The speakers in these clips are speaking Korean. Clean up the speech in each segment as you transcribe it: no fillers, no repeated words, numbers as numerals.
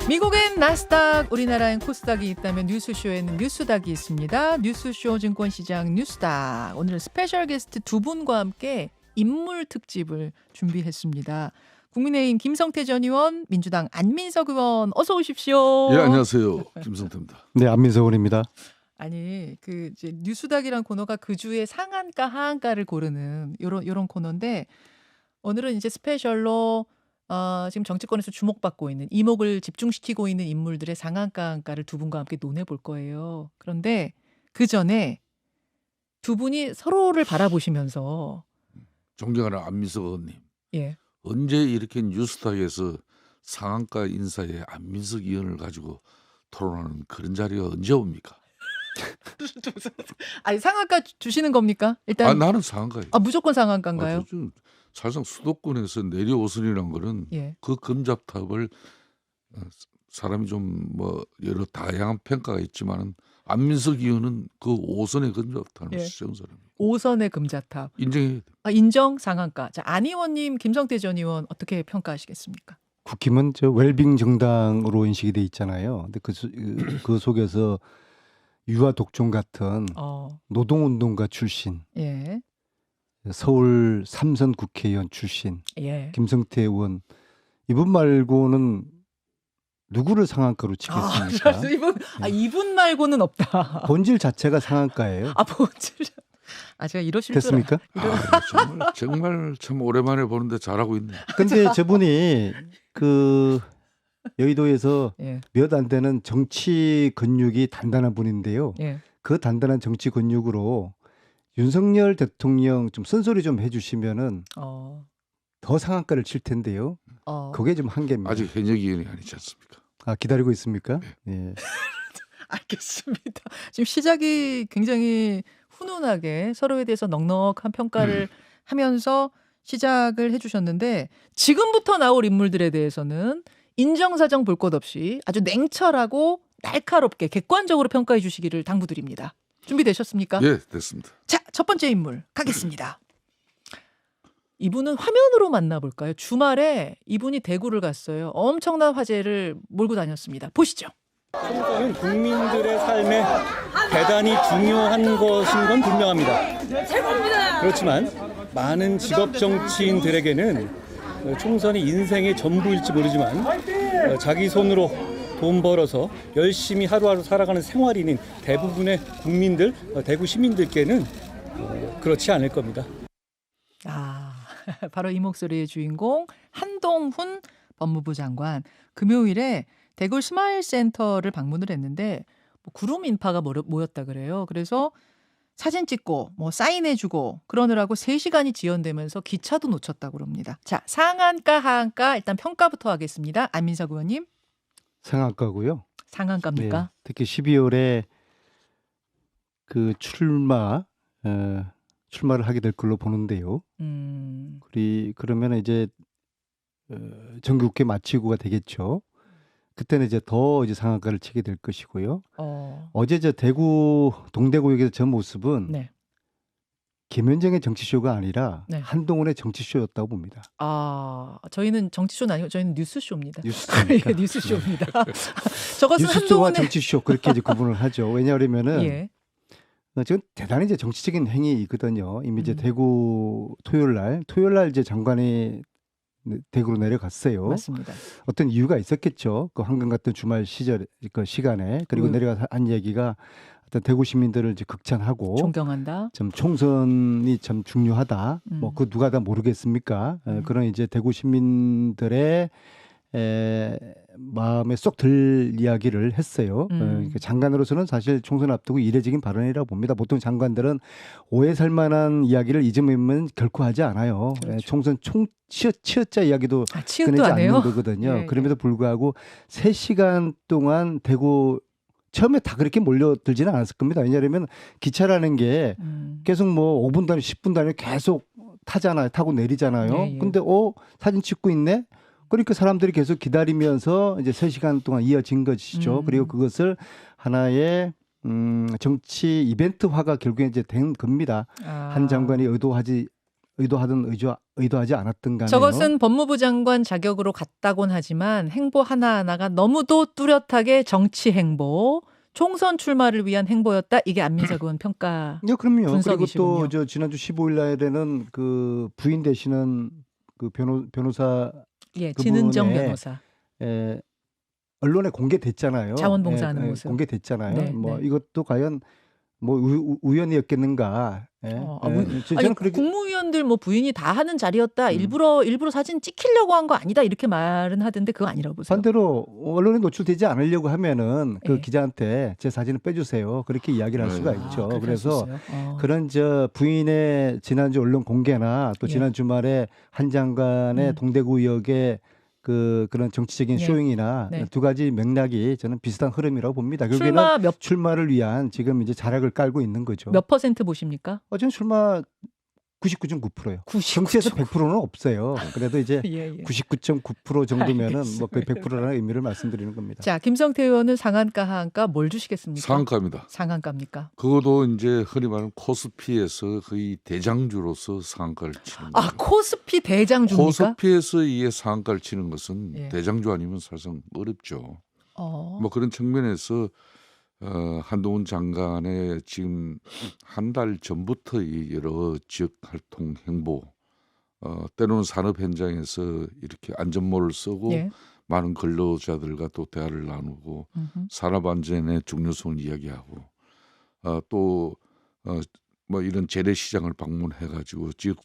미국엔 나스닥, 우리나라엔 코스닥이 있다면 뉴스쇼에는 뉴스닥이 있습니다. 뉴스쇼 증권시장 뉴스닥. 오늘은 스페셜 게스트 두 분과 함께 인물 특집을 준비했습니다. 국민의힘 김성태 전 의원, 민주당 안민석 의원 어서 오십시오. 예, 안녕하세요. 김성태입니다. 네, 안민석 의원입니다. 아니 그 이제 뉴스닥이란 코너가 그 주의 상한가 하한가를 고르는 요런 코너인데 오늘은 이제 스페셜로 지금 정치권에서 주목받고 있는 이목을 집중시키고 있는 인물들의 상한가 한가를 두 분과 함께 논해볼 거예요. 그런데 그 전에 두 분이 서로를 바라보시면서 존경하는 안민석 의원님. 예. 언제 이렇게 뉴스닥에서 상한가 인사에 안민석 의원을 가지고 토론하는 그런 자리가 언제 옵니까? 아니 상한가 주시는 겁니까? 일단 나는 상한가예요. 무조건 상한가인가요? 요즘 사실상 수도권에서 내려오선이라는 거는 예. 그 금잡탑을 사람이 좀 뭐 여러 다양한 평가가 있지만은 안민석 의원은 그 5선의 금잡탑을 예. 세운 사람이에요. 5선의 금자탑. 인정해야 돼요. 인정 상한가. 자, 안 의원님, 김성태 전 의원 어떻게 평가하시겠습니까? 국힘은 저 웰빙 정당으로 인식이 돼 있잖아요. 근데 그 속에서 유아 독종 같은 노동운동가 출신, 예. 서울 3선 국회의원 출신 예. 김성태 의원 이분 말고는 누구를 상한가로 치겠습니까? 이분 말고는 없다. 본질 자체가 상한가예요. 본질. 제가 이러실 됐습니까? 정말 참 오랜만에 보는데 잘하고 있네. 근데 저분이 그 여의도에서 예. 몇 안 되는 정치 근육이 단단한 분인데요. 예. 그 단단한 정치 근육으로 윤석열 대통령 좀 쓴소리 좀 해주시면은 더 상한가를 칠 텐데요. 그게 좀 한계입니다. 아직 현역 의원이 아니지 않습니까? 기다리고 있습니까? 예. 알겠습니다. 지금 시작이 굉장히 훈훈하게 서로에 대해서 넉넉한 평가를 하면서 시작을 해주셨는데 지금부터 나올 인물들에 대해서는 인정사정 볼 것 없이 아주 냉철하고 날카롭게 객관적으로 평가해 주시기를 당부드립니다. 준비되셨습니까? 예, 됐습니다. 자, 첫 번째 인물 가겠습니다. 이분은 화면으로 만나볼까요? 주말에 이분이 대구를 갔어요. 엄청난 화제를 몰고 다녔습니다. 보시죠. 총선은 국민들의 삶에 대단히 중요한 것인 건 분명합니다. 최고입니다. 그렇지만 많은 직업 정치인들에게는 총선이 인생의 전부일지 모르지만 자기 손으로 돈 벌어서 열심히 하루하루 살아가는 생활인인 대부분의 국민들, 대구 시민들께는 그렇지 않을 겁니다. 바로 이 목소리의 주인공 한동훈 법무부 장관. 금요일에 대구 스마일센터를 방문을 했는데 구름 인파가 모였다 그래요. 그래서 사진 찍고 사인해주고 그러느라고 3시간이 지연되면서 기차도 놓쳤다고 그럽니다. 자, 상한가 하한가 일단 평가부터 하겠습니다. 안민석 의원님. 상한가고요. 상한가입니까? 네, 특히 12월에 그 출마를 하게 될 걸로 보는데요. 그러면 이제 정기국회 마치고가 되겠죠. 그때는 이제 더 상한가를 치게 될 것이고요. 어제 대구 동대구역에서 저 모습은 네. 김현정의 정치쇼가 아니라 네. 한동훈의 정치쇼였다고 봅니다. 저희는 정치쇼는 아니고 저희는 뉴스쇼입니다. 뉴스쇼입니까? 뉴스쇼입니다. 저것은 뉴스쇼와 한동훈의 정치쇼 그렇게 이제 구분을 하죠. 왜냐하면은 예. 지금 대단히 이제 정치적인 행위이거든요. 이미 이제 대구 토요일 날 이제 장관이 대구로 내려갔어요. 맞습니다. 어떤 이유가 있었겠죠. 그 황금 같은 주말 그 시간에 그리고 내려가서 한 얘기가 어떤 대구 시민들을 이제 극찬하고 존경한다. 참 총선이 참 중요하다. 그 누가 다 모르겠습니까? 그런 이제 대구 시민들의 마음에 쏙 들 이야기를 했어요. 장관으로서는 사실 총선 앞두고 이례적인 발언이라고 봅니다. 보통 장관들은 오해 살 만한 이야기를 잊으면 결코 하지 않아요. 그렇죠. 총선 치읓자 이야기도 치읓도 꺼내지 안 해요? 않는 거거든요. 예, 그럼에도 불구하고 3시간 동안 대구 처음에 다 그렇게 몰려들지는 않았을 겁니다. 왜냐하면 기차라는 게 계속 5분 단위, 10분 단위 계속 타고 내리잖아요. 예, 예. 근데 사진 찍고 있네? 그러니까 사람들이 계속 기다리면서 이제 3시간 동안 이어진 것이죠. 그리고 그것을 하나의 정치 이벤트화가 결국에 이제 된 겁니다. 한 장관이 의도하지 의도하지 않았던 간에요. 저것은 법무부 장관 자격으로 갔다곤 하지만 행보 하나하나가 너무도 뚜렷하게 정치 행보, 총선 출마를 위한 행보였다. 이게 안민석 의원 평가. 예, 그럼요. 그리고 분석이시군요. 또 저 지난주 15일 날에는 그 부인 되시는 그 변호사 예, 그분의 진은정 변호사. 언론에 공개됐잖아요. 자원봉사하는 모습. 공개됐잖아요. 네, 뭐 네. 이것도 과연 뭐 우연이었겠는가? 아니, 저는 그렇게 국무위원들 뭐 부인이 다 하는 자리였다. 일부러 사진 찍히려고 한 거 아니다. 이렇게 말은 하던데 그거 아니라고 보세요. 반대로 언론에 노출되지 않으려고 하면은 그 예. 기자한테 제 사진을 빼주세요. 그렇게 이야기를 할 수가 있죠. 그렇게 그래서 할 수 있어요? 그런 저 부인의 지난주 언론 공개나 또 예. 지난 주말에 한 장관의 동대구역의 그런 정치적인 예. 쇼잉이나 네. 두 가지 맥락이 저는 비슷한 흐름이라고 봅니다. 결국에는 출마 몇 출마를 위한 지금 이제 자락을 깔고 있는 거죠. % 보십니까? 저는 출마 99.9%예요. 99.9%. 정치에서 100%는 없어요. 그래도 이제 예, 예. 99.9% 정도면은 뭐 거의 알겠습니다. 100%라는 의미를 말씀드리는 겁니다. 자, 김성태 의원은 상한가 하한가 뭘 주시겠습니까? 상한가입니다. 상한가입니까? 그것도 이제 흔히 말하는 코스피에서 거의 대장주로서 상한가를 치는 거죠. 아, 코스피 대장주입니까? 코스피에서 이게 상한가를 치는 것은 예. 대장주 아니면 사실상 어렵죠. 어. 뭐 그런 측면에서 한동훈 장관의 지금 한 달 전부터 이 여러 지역 활동 행보, 때로는 산업 현장에서 이렇게 안전모를 쓰고 예. 많은 근로자들과 또 대화를 나누고 음흠. 산업 안전의 중요성을 이야기하고 또 뭐 이런 재래시장을 방문해가지고 지역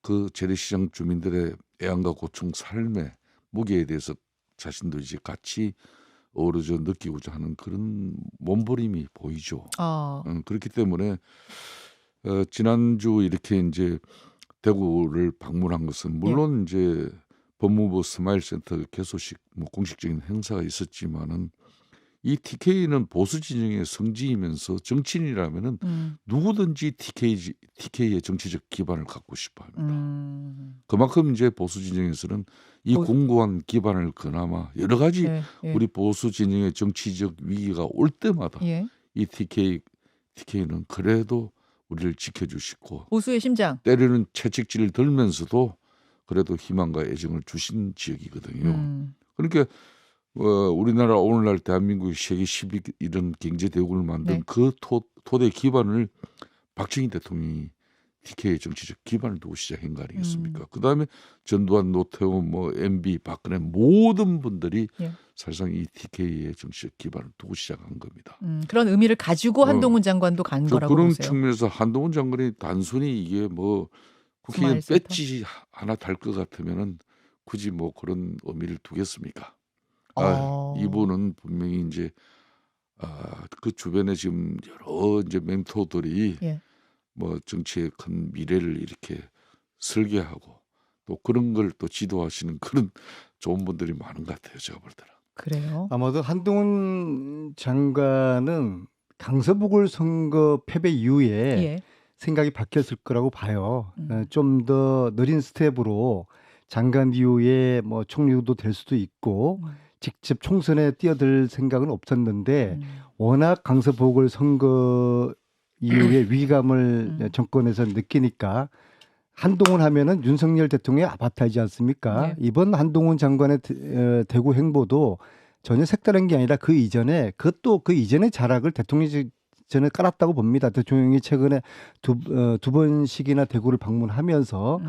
그 재래시장 주민들의 애환과 고충, 삶의 무게에 대해서 자신도 이제 같이 어우러져 느끼고자 하는 그런 몸부림이 보이죠. 그렇기 때문에 지난주 이렇게 이제 대구를 방문한 것은 물론 이제 법무부 스마일 센터 개소식 뭐 공식적인 행사가 있었지만은 이 TK는 보수 진영의 성지이면서 정치인이라면은 누구든지 TK의 정치적 기반을 갖고 싶어합니다. 그만큼 이제 보수 진영에서는 이 공고한 기반을 그나마 여러 가지 예, 예. 우리 보수 진영의 정치적 위기가 올 때마다 예. 이 TK는 그래도 우리를 지켜주시고 보수의 심장. 때로는 채찍질을 들면서도 그래도 희망과 애정을 주신 지역이거든요. 그러니까 우리나라 오늘날 대한민국이 세계 10위 이런 경제 대국을 만든 네. 그 토대 기반을 박정희 대통령이 TK의 정치적 기반을 두고 시작한 거 아니겠습니까? 그다음에 전두환, 노태우, 뭐 MB, 박근혜 모든 분들이 예. 사실상 이 TK의 정치적 기반을 두고 시작한 겁니다. 그런 의미를 가지고 한동훈 장관도 간 거라고 그런 보세요. 측면에서 한동훈 장관이 단순히 이게 뭐 국회의원 스마일 센터? 배지 하나 달 것 같으면은 굳이 뭐 그런 의미를 두겠습니까? 이분은 분명히 이제 그 주변에 지금 여러 이제 멘토들이 예. 뭐 정치의 큰 미래를 이렇게 설계하고 또 그런 걸 또 지도하시는 그런 좋은 분들이 많은 것 같아요. 제가 볼 때는. 그래요. 아마도 한동훈 장관은 강서보궐선거 패배 이후에 예. 생각이 바뀌었을 거라고 봐요. 좀 더 느린 스텝으로 장관 이후에 뭐 총리도 될 수도 있고 직접 총선에 뛰어들 생각은 없었는데 워낙 강서보궐선거 이후에 위기감을 정권에서 느끼니까 한동훈 하면은 윤석열 대통령의 아바타이지 않습니까? 네. 이번 한동훈 장관의 대구 행보도 전혀 색다른 게 아니라 그 이전에 자락을 대통령이 저는 깔았다고 봅니다. 대통령이 최근에 두 번씩이나 대구를 방문하면서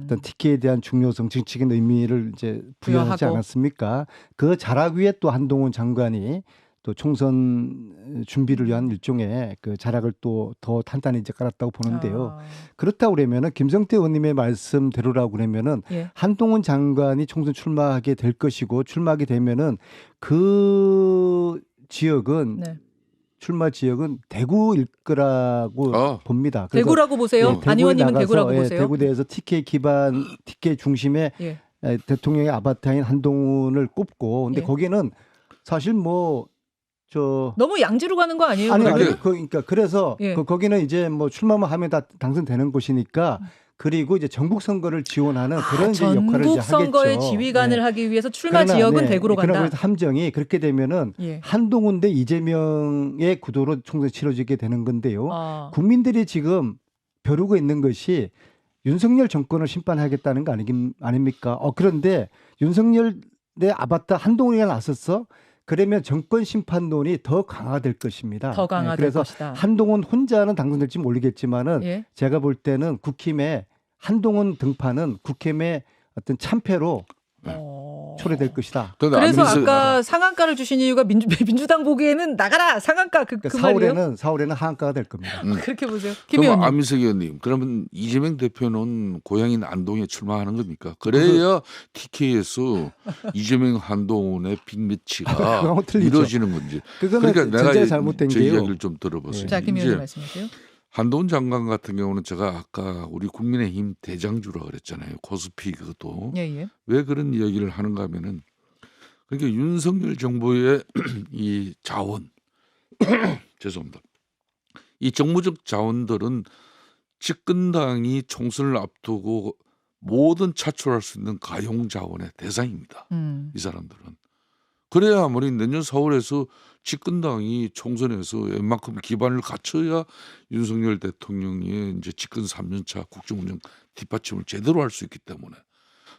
어떤 TK에 대한 중요성, 정치적인 의미를 이제 부여하지 부여하고. 않았습니까? 그 자락 위에 또 한동훈 장관이 또 총선 준비를 위한 일종의 그 자락을 또 더 탄탄히 이제 깔았다고 보는데요. 그렇다고 그러면은 김성태 의원님의 말씀대로라고 그러면은 예. 한동훈 장관이 총선 출마하게 될 것이고 출마하게 되면은 그 지역은 네. 출마 지역은 대구일 거라고 봅니다. 그래서 대구라고 보세요. 대구에 안 의원님은 나가서, 대구라고 보세요. 대구 내에서 TK 기반, TK 중심의 예. 대통령의 아바타인 한동훈을 꼽고, 근데 예. 거기는 사실 너무 양지로 가는 거 아니에요? 아니, 그러면? 그러니까 그래서 예. 거기는 이제 뭐 출마만 하면 다 당선되는 곳이니까 그리고 이제 전국 선거를 지원하는 그런 이제 역할을 이제 전국 선거의 하겠죠. 지휘관을 네. 하기 위해서 출마 그러나, 지역은 네, 대구로 그러나 간다. 그래서 함정이 그렇게 되면은 예. 한동훈 대 이재명의 구도로 총선이 치러지게 되는 건데요. 아. 국민들이 지금 벼르고 있는 것이 윤석열 정권을 심판하겠다는 거 아닙니까? 그런데 윤석열의 아바타 한동훈이가 나섰어. 그러면 정권 심판론이 더 강화될 것입니다. 더 강화될 그래서 것이다. 한동훈 혼자는 당선될지 모르겠지만은 예. 제가 볼 때는 국힘의 한동훈 등판은 국힘의 어떤 참패로 초래될 것이다. 그래서 아까 상한가를 주신 이유가 민주당 보기에는 나가라 상한가 그 말이에요? 4월에는 하한가가 될 겁니다. 그렇게 보세요. 김 그럼 의원님. 안민석 의원님, 그러면 이재명 대표는 고향인 안동에 출마하는 겁니까? 그래야 TK에서 이재명 한동훈의 빅매치가 그거하고 틀리죠. 이루어지는 건지. 그거는 그러니까 내가 전제가 잘못된 제 게요. 이야기를 좀 들어보세요. 자, 김 의원님 말씀하세요. 한동훈 장관 같은 경우는 제가 아까 우리 국민의힘 대장주라 그랬잖아요. 코스피 그것도. 예. 왜 그런 이야기를 하는가 하면은 그러니까 윤석열 정부의 이 자원 죄송합니다. 이 정무적 자원들은 집권당이 총선을 앞두고 모든 차출할 수 있는 가용 자원의 대상입니다. 이 사람들은. 그래야 아무리 내년 4월에서 집권당이 총선에서 웬만큼 기반을 갖춰야 윤석열 대통령의 이제 집권 3년차 국정운영 뒷받침을 제대로 할 수 있기 때문에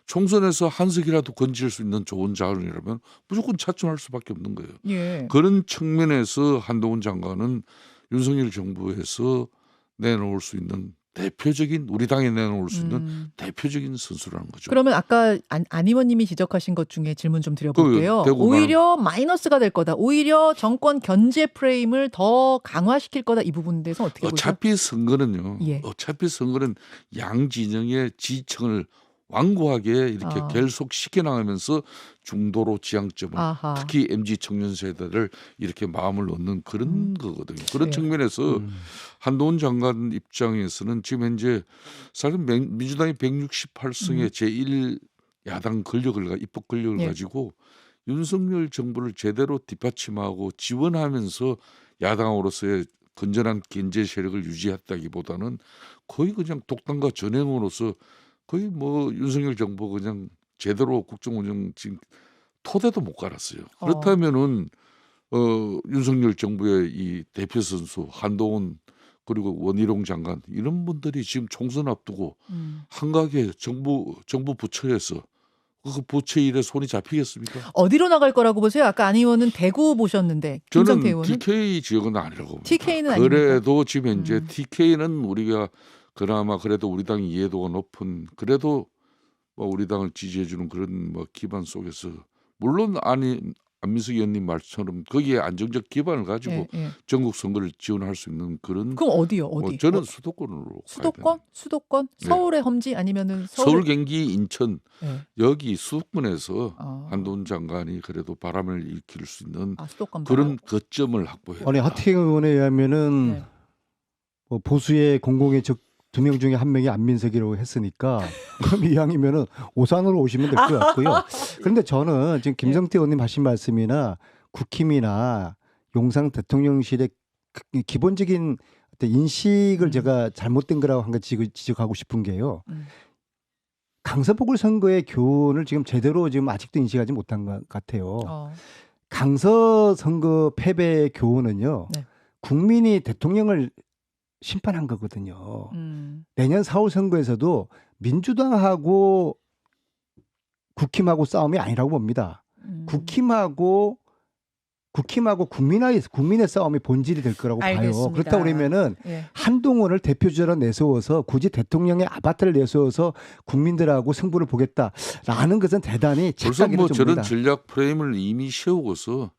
총선에서 한 석이라도 건질 수 있는 좋은 자원이라면 무조건 차출할 수밖에 없는 거예요. 예. 그런 측면에서 한동훈 장관은 윤석열 정부에서 내놓을 수 있는 대표적인 우리 당에 내놓을 수 있는 대표적인 선수라는 거죠. 그러면 아까 안 의원님이 지적하신 것 중에 질문 좀 드려볼게요. 오히려 마이너스가 될 거다. 오히려 정권 견제 프레임을 더 강화시킬 거다. 이 부분에 대해서 어떻게 보세요? 어차피 선거는요. 예. 어차피 선거는 양 진영의 지지층을 완고하게 이렇게 결속시켜 나가면서 중도로 지향점을 특히 MZ 청년 세대를 이렇게 마음을 얻는 그런 거거든요. 그런 측면에서 한동훈 장관 입장에서는 지금 현재 사실 민주당이 168석의 제1 야당 권력을 입법 권력을 가지고 윤석열 정부를 제대로 뒷받침하고 지원하면서 야당으로서의 건전한 견제 세력을 유지했다기보다는 거의 그냥 독단과 전횡으로서 거의 뭐 윤석열 정부 그냥 제대로 국정운영 지금 토대도 못 갈았어요. 그렇다면은 윤석열 정부의 이 대표 선수 한동훈 그리고 원희룡 장관 이런 분들이 지금 총선 앞두고 한가하게 정부 부처에서 그 부처 일에 손이 잡히겠습니까? 어디로 나갈 거라고 보세요? 아까 안 의원은 대구 보셨는데 김성태 의원은 TK 지역은 아니라고 봅니다. TK는 아닙니까? 그래도 지금 현재 TK는 우리가 그나마 그래도 우리 당의 이해도가 높은 그래도 뭐 우리 당을 지지해주는 그런 뭐 기반 속에서 물론 안민석 의원님 말처럼 거기에 안정적 기반을 가지고 전국 선거를 지원할 수 있는 그런. 그럼 어디요? 어디? 저는 수도권으로. 수도권? 서울의 험지 아니면은 서울, 경기, 인천 여기 수도권에서 한동훈 장관이 그래도 바람을 일으킬 수 있는 그런 거점을 확보해야. 아니 하태경 의원에 의하면은 뭐 보수의 공공의 적 2명 중에 1명이 안민석이라고 했으니까 그럼 이왕이면은 오산으로 오시면 될 것 같고요. 그런데 저는 지금 김성태 의원님 하신 말씀이나 국힘이나 용산 대통령실의 기본적인 어떤 인식을 제가 잘못된 거라고 한 거 지적하고 싶은 게요. 강서 보궐선거의 교훈을 지금 제대로 지금 아직도 인식하지 못한 것 같아요. 강서 선거 패배의 교훈은요. 국민이 대통령을 심판한 거거든요. 내년 4월 선거에서도 민주당하고 국힘하고 싸움이 아니라고 봅니다. 국힘하고 국민의 싸움이 본질이 될 거라고 알겠습니다. 봐요. 그렇다고 그러면은 한동훈을 대표주자로 내세워서 굳이 대통령의 아바타를 내세워서 국민들하고 승부를 보겠다라는 것은 대단히 착각이죠. 벌써 뭐 저런 전략 프레임을 이미 세우고서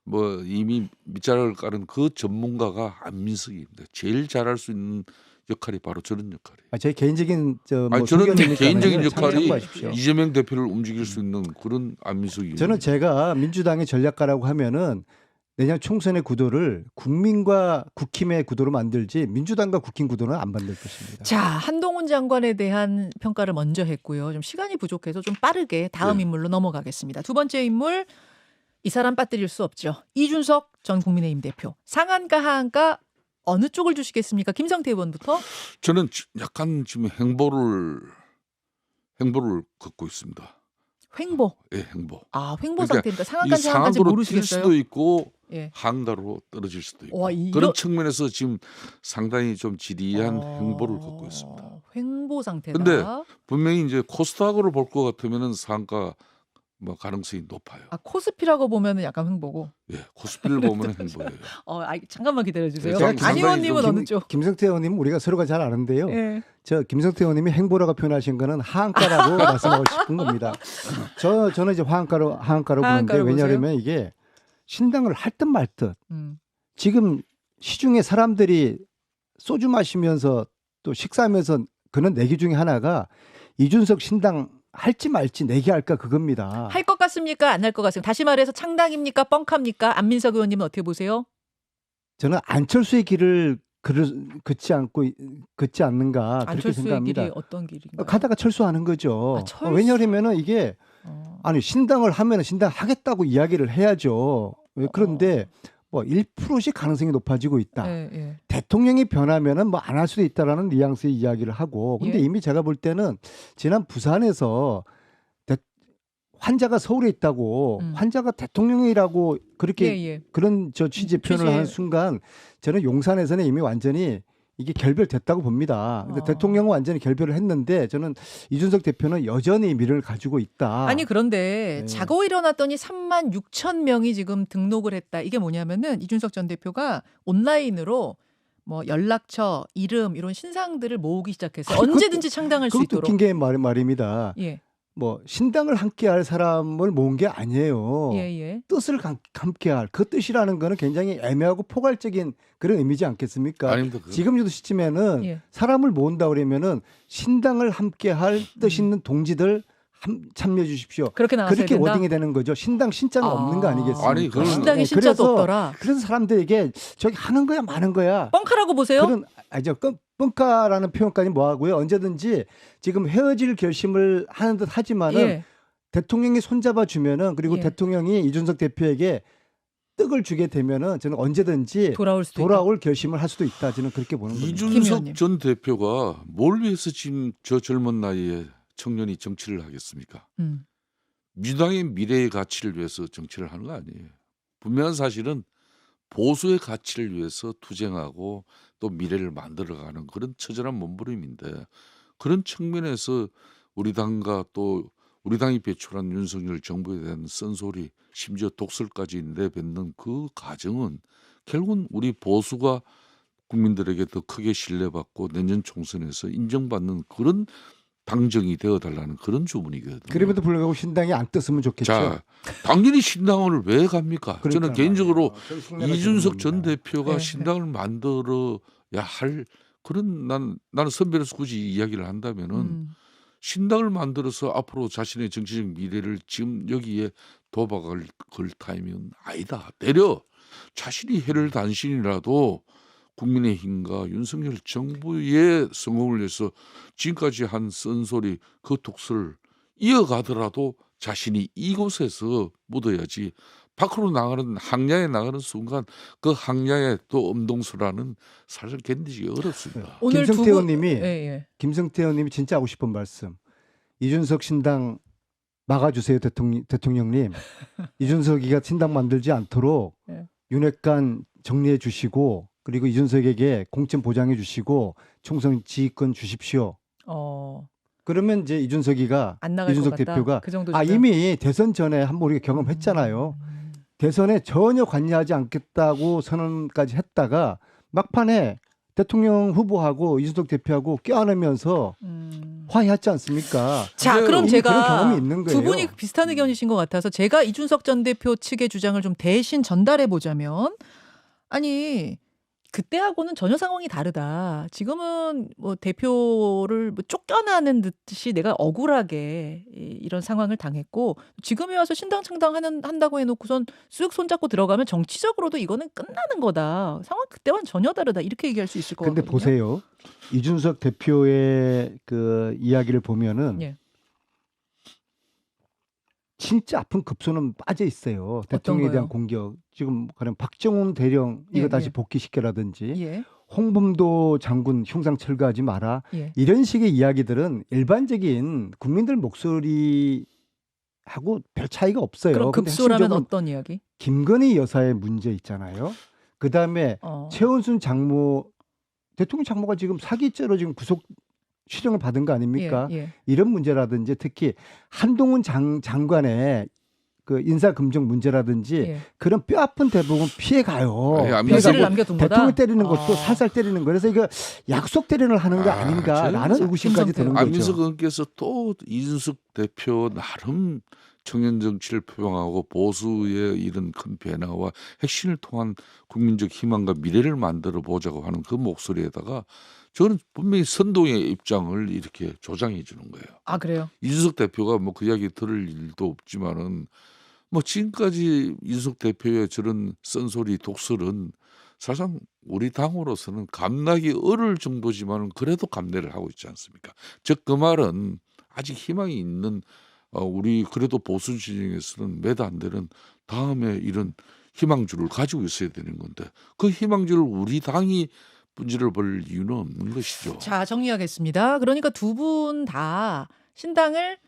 뭐 이미 밑자락을 깔은 그 전문가가 안민석입니다. 제일 잘할 수 있는 역할이 바로 저런 역할이에요. 제 개인적인 저는 개인적인 역할이 이재명 대표를 움직일 수 있는 그런 안민석이에요. 저는 제가 민주당의 전략가라고 하면은 내년 총선의 구도를 국민과 국힘의 구도로 만들지 민주당과 국힘 구도는 안 만들 것입니다. 자, 한동훈 장관에 대한 평가를 먼저 했고요. 좀 시간이 부족해서 좀 빠르게 다음 인물로 넘어가겠습니다. 두 번째 인물. 이 사람 빠뜨릴 수 없죠. 이준석 전 국민의힘 대표. 상한가 하한가 어느 쪽을 주시겠습니까? 김성태 의원부터. 저는 약간 지금 행보를 걷고 있습니다. 횡보. 예, 행보. 횡보 상태입니다. 상한가 상한가로 모르시겠어요? 튈 수도 있고 예. 한가로 떨어질 수도 있고 와, 그런 측면에서 지금 상당히 좀 지리한 어, 행보를 걷고 있습니다. 횡보 상태다. 근데 분명히 이제 코스닥으로 볼 것 같으면은 상가 뭐 가능성이 높아요. 아, 코스피라고 보면은 약간 횡보고. 예, 코스피를 보면 행보예요. 잠깐만 기다려 주세요. 제가 안 상당히 의원님은 좀 어느 쪽? 김성태 의원님 우리가 서로가 잘 아는데요. 예. 저 김성태 의원님이 행보라고 표현하신 거는 하한가라고 말씀하고 싶은 겁니다. 저는 이제 하한가로 보는데 하한가로 왜냐하면 이게 신당을 할 듯 말 듯 음. 지금 시중에 사람들이 소주 마시면서 또 식사하면서 그런 내기 중에 하나가 이준석 신당 할지 말지 내기할까 그겁니다. 할 것 같습니까? 안 할 것 같습니까? 다시 말해서 창당입니까? 뻥합니까? 안민석 의원님은 어떻게 보세요? 저는 안철수의 길을 긋지 않는가 그렇게 안철수의 생각합니다. 길이 어떤 길인가요? 가다가 철수하는 거죠. 아, 철수. 왜냐하면 이게 어. 아니 신당을 하면 신당 하겠다고 이야기를 해야죠. 그런데 뭐 1%씩 가능성이 높아지고 있다. 예, 예. 대통령이 변하면은 뭐 안 할 수도 있다라는 뉘앙스의 이야기를 하고 근데 예. 이미 제가 볼 때는 지난 부산에서 환자가 서울에 있다고 환자가 대통령이라고 그렇게 예, 예. 그런 취지 표현을 취지에- 하는 순간 저는 용산에서는 이미 완전히 이게 결별됐다고 봅니다. 근데 대통령은 완전히 결별을 했는데 저는 이준석 대표는 여전히 미래를 가지고 있다. 아니 그런데 네. 자고 일어났더니 3만 6천 명이 지금 등록을 했다. 이게 뭐냐면은 이준석 전 대표가 온라인으로 뭐 연락처, 이름 이런 신상들을 모으기 시작해서 아니, 언제든지 창당할 수 그것도 있도록. 웃긴 게 말입니다. 예, 뭐 신당을 함께할 사람을 모은 게 아니에요. 예, 예. 뜻을 함께할 그 뜻이라는 거는 굉장히 애매하고 포괄적인 그런 의미지 않겠습니까? 아닙니다. 지금 시점에는 예. 사람을 모은다 그러면은 신당을 함께할 뜻 있는 동지들 참여해 주십시오. 그렇게 나왔어야 그렇게 된다. 워딩이 되는 거죠. 신당 신자는 없는 거 아니겠습니까? 아니, 그건- 신당에 네, 신자도 그래서- 없더라. 그래서 사람들에게 저기 하는 거야 마는 거야. 뻥카라고 보세요? 그런 뻥카라는 표현까지 뭐 하고요. 언제든지 지금 헤어질 결심을 하는 듯 하지만은 예. 대통령이 손잡아 주면은 그리고 예. 대통령이 이준석 대표에게 떡을 주게 되면은 저는 언제든지 돌아올 수도 있다. 돌아올 결심을 할 수도 있다. 저는 그렇게 보는 겁니다. 김 의원님. 이준석 전 대표가 뭘 위해서 지금 저 젊은 나이에 청년이 정치를 하겠습니까? 민주당의 미래의 가치를 위해서 정치를 하는 거 아니에요. 분명한 사실은 보수의 가치를 위해서 투쟁하고 또 미래를 만들어가는 그런 처절한 몸부림인데 그런 측면에서 우리 당과 또 우리 당이 배출한 윤석열 정부에 대한 쓴소리 심지어 독설까지 내뱉는 그 과정은 결국은 우리 보수가 국민들에게 더 크게 신뢰받고 내년 총선에서 인정받는 그런 당정이 되어달라는 그런 주문이거든요. 그럼에도 불구하고 신당이 안 떴으면 좋겠죠. 자, 당연히 신당을 왜 갑니까? 그러니까 저는 개인적으로 말이에요. 저는 흉내가 이준석 지는 전 겁니다. 대표가 네, 신당을 만들어야 할 그런 나는 선배로서 굳이 이야기를 한다면은 신당을 만들어서 앞으로 자신의 정치적 미래를 지금 여기에 도박을 걸 타임은 아니다. 내려 자신이 해를 단신이라도 국민의힘과 윤석열 정부의 성공을 위해서 지금까지 한 쓴소리 그 독설 이어가더라도 자신이 이곳에서 묻어야지 밖으로 나가는 항야에 나가는 순간 그 항야에 또 엄동설하는 사실 견디기 어렵습니다. 오늘 두 김성태 분- 의원님이 예, 예. 김성태 의원님이 진짜 하고 싶은 말씀. 이준석 신당 막아주세요 대통령님. 이준석이가 신당 만들지 않도록 네. 윤핵관 정리해 주시고 그리고 이준석에게 공천 보장해 주시고 총선 지휘권 주십시오. 그러면 이제 이준석이가 안 나갈 이준석 것 같다. 대표가 그 정도 이미 대선 전에 한번 우리가 경험했잖아요. 대선에 전혀 관여하지 않겠다고 선언까지 했다가 막판에 대통령 후보하고 이준석 대표하고 껴안으면서 화해했지 않습니까? 자, 근데 그럼 이미 제가 그런 경험이 있는 거예요. 두 분이 비슷한 의견이신 것 같아서 제가 이준석 전 대표 측의 주장을 좀 대신 전달해 보자면 아니 그때하고는 전혀 상황이 다르다. 지금은 뭐 대표를 뭐 쫓겨나는 듯이 내가 억울하게 이런 상황을 당했고 지금에 와서 신당 창당한다고 해놓고선 쓱 손잡고 들어가면 정치적으로도 이거는 끝나는 거다. 상황 그때와는 전혀 다르다. 이렇게 얘기할 수 있을 것 근데 같거든요. 보세요. 이준석 대표의 그 이야기를 보면은 예. 진짜 아픈 급소는 빠져 있어요. 대통령에 거요? 대한 공격. 지금 가령 박정훈 대령 이거 예, 다시 예. 복귀시켜라든지 예. 홍범도 장군 흉상 철거하지 마라. 예. 이런 식의 이야기들은 일반적인 국민들 목소리하고 하고 별 차이가 없어요. 그럼 근데 급소라면 핵심적으로 어떤 이야기? 김건희 여사의 문제 있잖아요. 그다음에 최은순 장모 대통령 장모가 지금 사기죄로 지금 구속 실형을 받은 거 아닙니까? 예. 이런 문제라든지 특히 한동훈 장관의 그 인사금증 문제라든지 예. 그런 뼈아픈 대부분 피해가요. 아니, 뼈를 뭐 남겨둔 거다. 대통령 때리는 것도 살살 때리는 거. 그래서 이거 약속 때리는 하는 거 아닌가라는 자, 의구심까지 드는 거죠. 안민석 의원께서 또 이준석 대표 나름 청년 정치를 표방하고 보수의 이런 큰 변화와 혁신을 통한 국민적 희망과 미래를 만들어 보자고 하는 그 목소리에다가 저는 분명히 선동의 입장을 이렇게 조장해 주는 거예요. 아 그래요? 이준석 대표가 뭐 그 이야기 들을 일도 없지만은 뭐 지금까지 이준석 대표의 저런 쓴소리 독설은 사실상 우리 당으로서는 감나기 어려울 정도지만은 그래도 감내를 하고 있지 않습니까? 즉 그 말은 아직 희망이 있는 우리 그래도 보수 진영에서는 몇 안 되는 다음에 이런 희망줄을 가지고 있어야 되는 건데 그 희망줄을 우리 당이 분지를 벌 이유는 없는 것이죠. 자 정리하겠습니다. 그러니까 두 분 다 신당을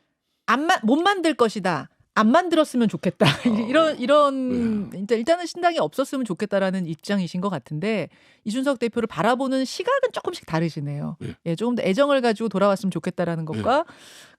못 만들 것이다. 안 만들었으면 좋겠다. 이런 일단은 신당이 없었으면 좋겠다라는 입장이신 것 같은데 이준석 대표를 바라보는 시각은 조금씩 다르시네요. 예, 조금 더 애정을 가지고 돌아왔으면 좋겠다라는 것과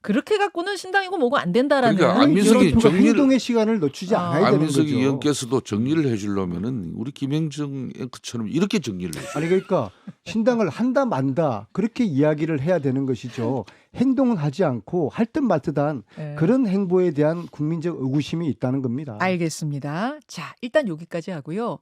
그렇게 갖고는 신당이고 뭐고 안 된다라는 그러니까 안민석이 행동의 시간을 놓치지 않아야 되는 거죠. 안민석이 의원께서도 정리를 해주려면은 우리 김영정 앵커처럼 이렇게 정리를 해요. 아니 그러니까 신당을 한다 만다 그렇게 이야기를 해야 되는 것이죠. 행동은 하지 않고 할 듯 말 듯한 그런 행보에 대한 국민적 의구심이 있다는 겁니다. 알겠습니다. 자 일단 여기까지 하고요.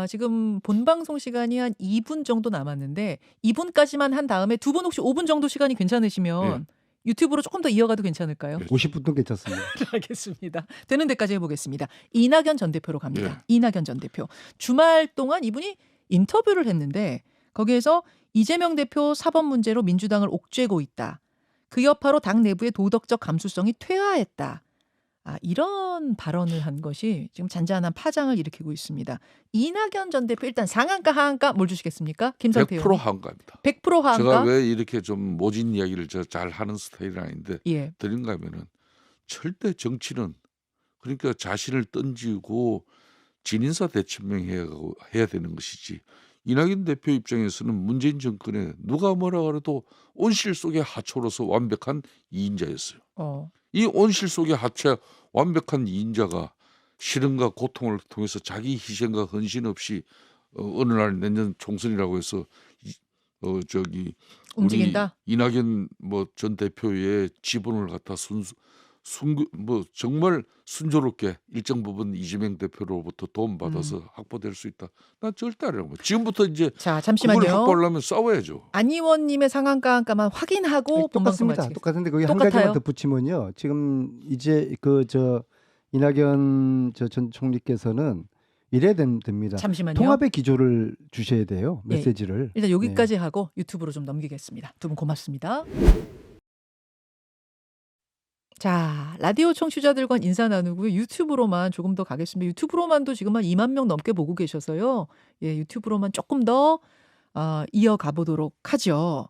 지금 본방송 시간이 한 2분 정도 남았는데 2분까지만 한 다음에 두 분 혹시 5분 정도 시간이 괜찮으시면 유튜브로 조금 더 이어가도 괜찮을까요? 50분도 괜찮습니다. 알겠습니다. 되는 데까지 해보겠습니다. 이낙연 전 대표로 갑니다. 이낙연 전 대표. 주말 동안 이분이 인터뷰를 했는데 거기에서 이재명 대표 사법 문제로 민주당을 옥죄고 있다. 그 여파로 당 내부의 도덕적 감수성이 퇴화했다. 이런 발언을 한 것이 지금 잔잔한 파장을 일으키고 있습니다. 이낙연 전 대표 일단 상한가 하한가 뭘 주시겠습니까? 김성태 100% 의원. 하한가입니다. 100% 하한가? 제가 왜 이렇게 좀 모진 이야기를 잘 하는 스타일은 아닌데 드린가 하면은 절대 정치는 그러니까 자신을 던지고 진인사 대천명해야 되는 것이지 이낙연 대표 입장에서는 문재인 정권에 누가 뭐라 그래도 온실 속의 하초로서 완벽한 2인자였어요. 이 온실 속의 하체 완벽한 2인자가 시련과 고통을 통해서 자기 희생과 헌신 없이 어느 날 내년 총선이라고 해서 움직인다. 우리 이낙연 전 대표의 지분을 갖다 정말 순조롭게 일정 부분 이재명 대표로부터 도움 받아서 확보될 수 있다. 난 절대 안 해요. 지금부터 이제 자 잠시만요. 그걸 확보하려면 싸워야죠. 안 의원님의 상한가 한가만 확인하고 본방송 똑같습니다. 마치겠습니다. 똑같은데 거기 한 똑같아요? 가지만 덧붙이면요. 지금 이제 이낙연 전 총리께서는 이래야 됩니다. 잠시만요. 통합의 기조를 주셔야 돼요. 메시지를. 일단 여기까지 하고 유튜브로 좀 넘기겠습니다. 두 분 고맙습니다. 자, 라디오 청취자들과 인사 나누고요. 유튜브로만 조금 더 가겠습니다. 유튜브로만도 지금 한 2만 명 넘게 보고 계셔서요. 유튜브로만 조금 더 이어가 보도록 하죠.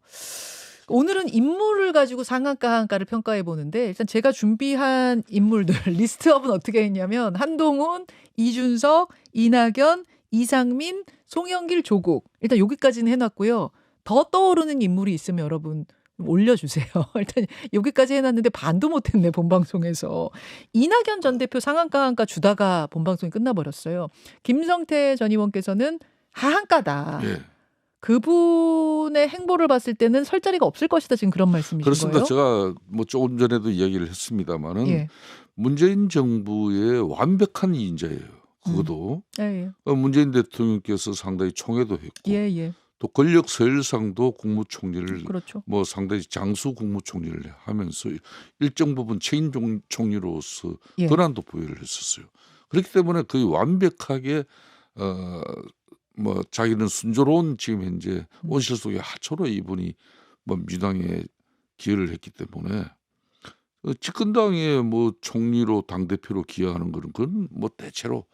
오늘은 인물을 가지고 상한가 하한가를 평가해 보는데 일단 제가 준비한 인물들 리스트업은 어떻게 했냐면 한동훈, 이준석, 이낙연, 이상민, 송영길, 조국 일단 여기까지는 해놨고요. 더 떠오르는 인물이 있으면 여러분 올려주세요. 일단 여기까지 해놨는데 반도 못했네 본방송에서. 이낙연 전 대표 상한가 하한가 주다가 본방송이 끝나버렸어요. 김성태 전 의원께서는 하한가다. 그분의 행보를 봤을 때는 설 자리가 없을 것이다. 지금 그런 말씀이신 그렇습니다. 거예요? 제가 조금 전에도 이야기를 했습니다마는 문재인 정부의 완벽한 2인자예요. 그것도 문재인 대통령께서 상당히 총애도 했고 또 권력 서열상도 국무총리를 상당히 장수 국무총리를 하면서 일정 부분 체인 총리로서 권한도 부여를 했었어요. 그렇기 때문에 거의 완벽하게 자기는 순조로운 지금 현재 온실 속의 하초로 이분이 민주당에 기여를 했기 때문에 집권당의 총리로 당대표로 기여하는 거는 그건 대체로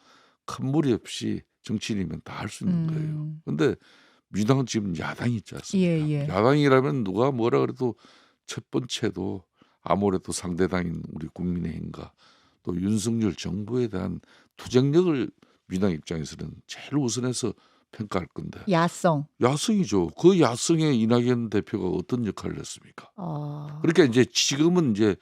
큰 무리 없이 정치인이면 다 할 수 있는 거예요. 그런데 민주당은 지금 야당이 있지 않습니까? 야당이라면 누가 뭐라 그래도 첫 번째도 아무래도 상대당인 우리 국민의힘과 또 윤석열 정부에 대한 투쟁력을 민주당 입장에서는 제일 우선해서 평가할 건데 야성. 야성이죠. 그 야성에 이낙연 대표가 어떤 역할을 했습니까? 그러니까 이제 지금은 이제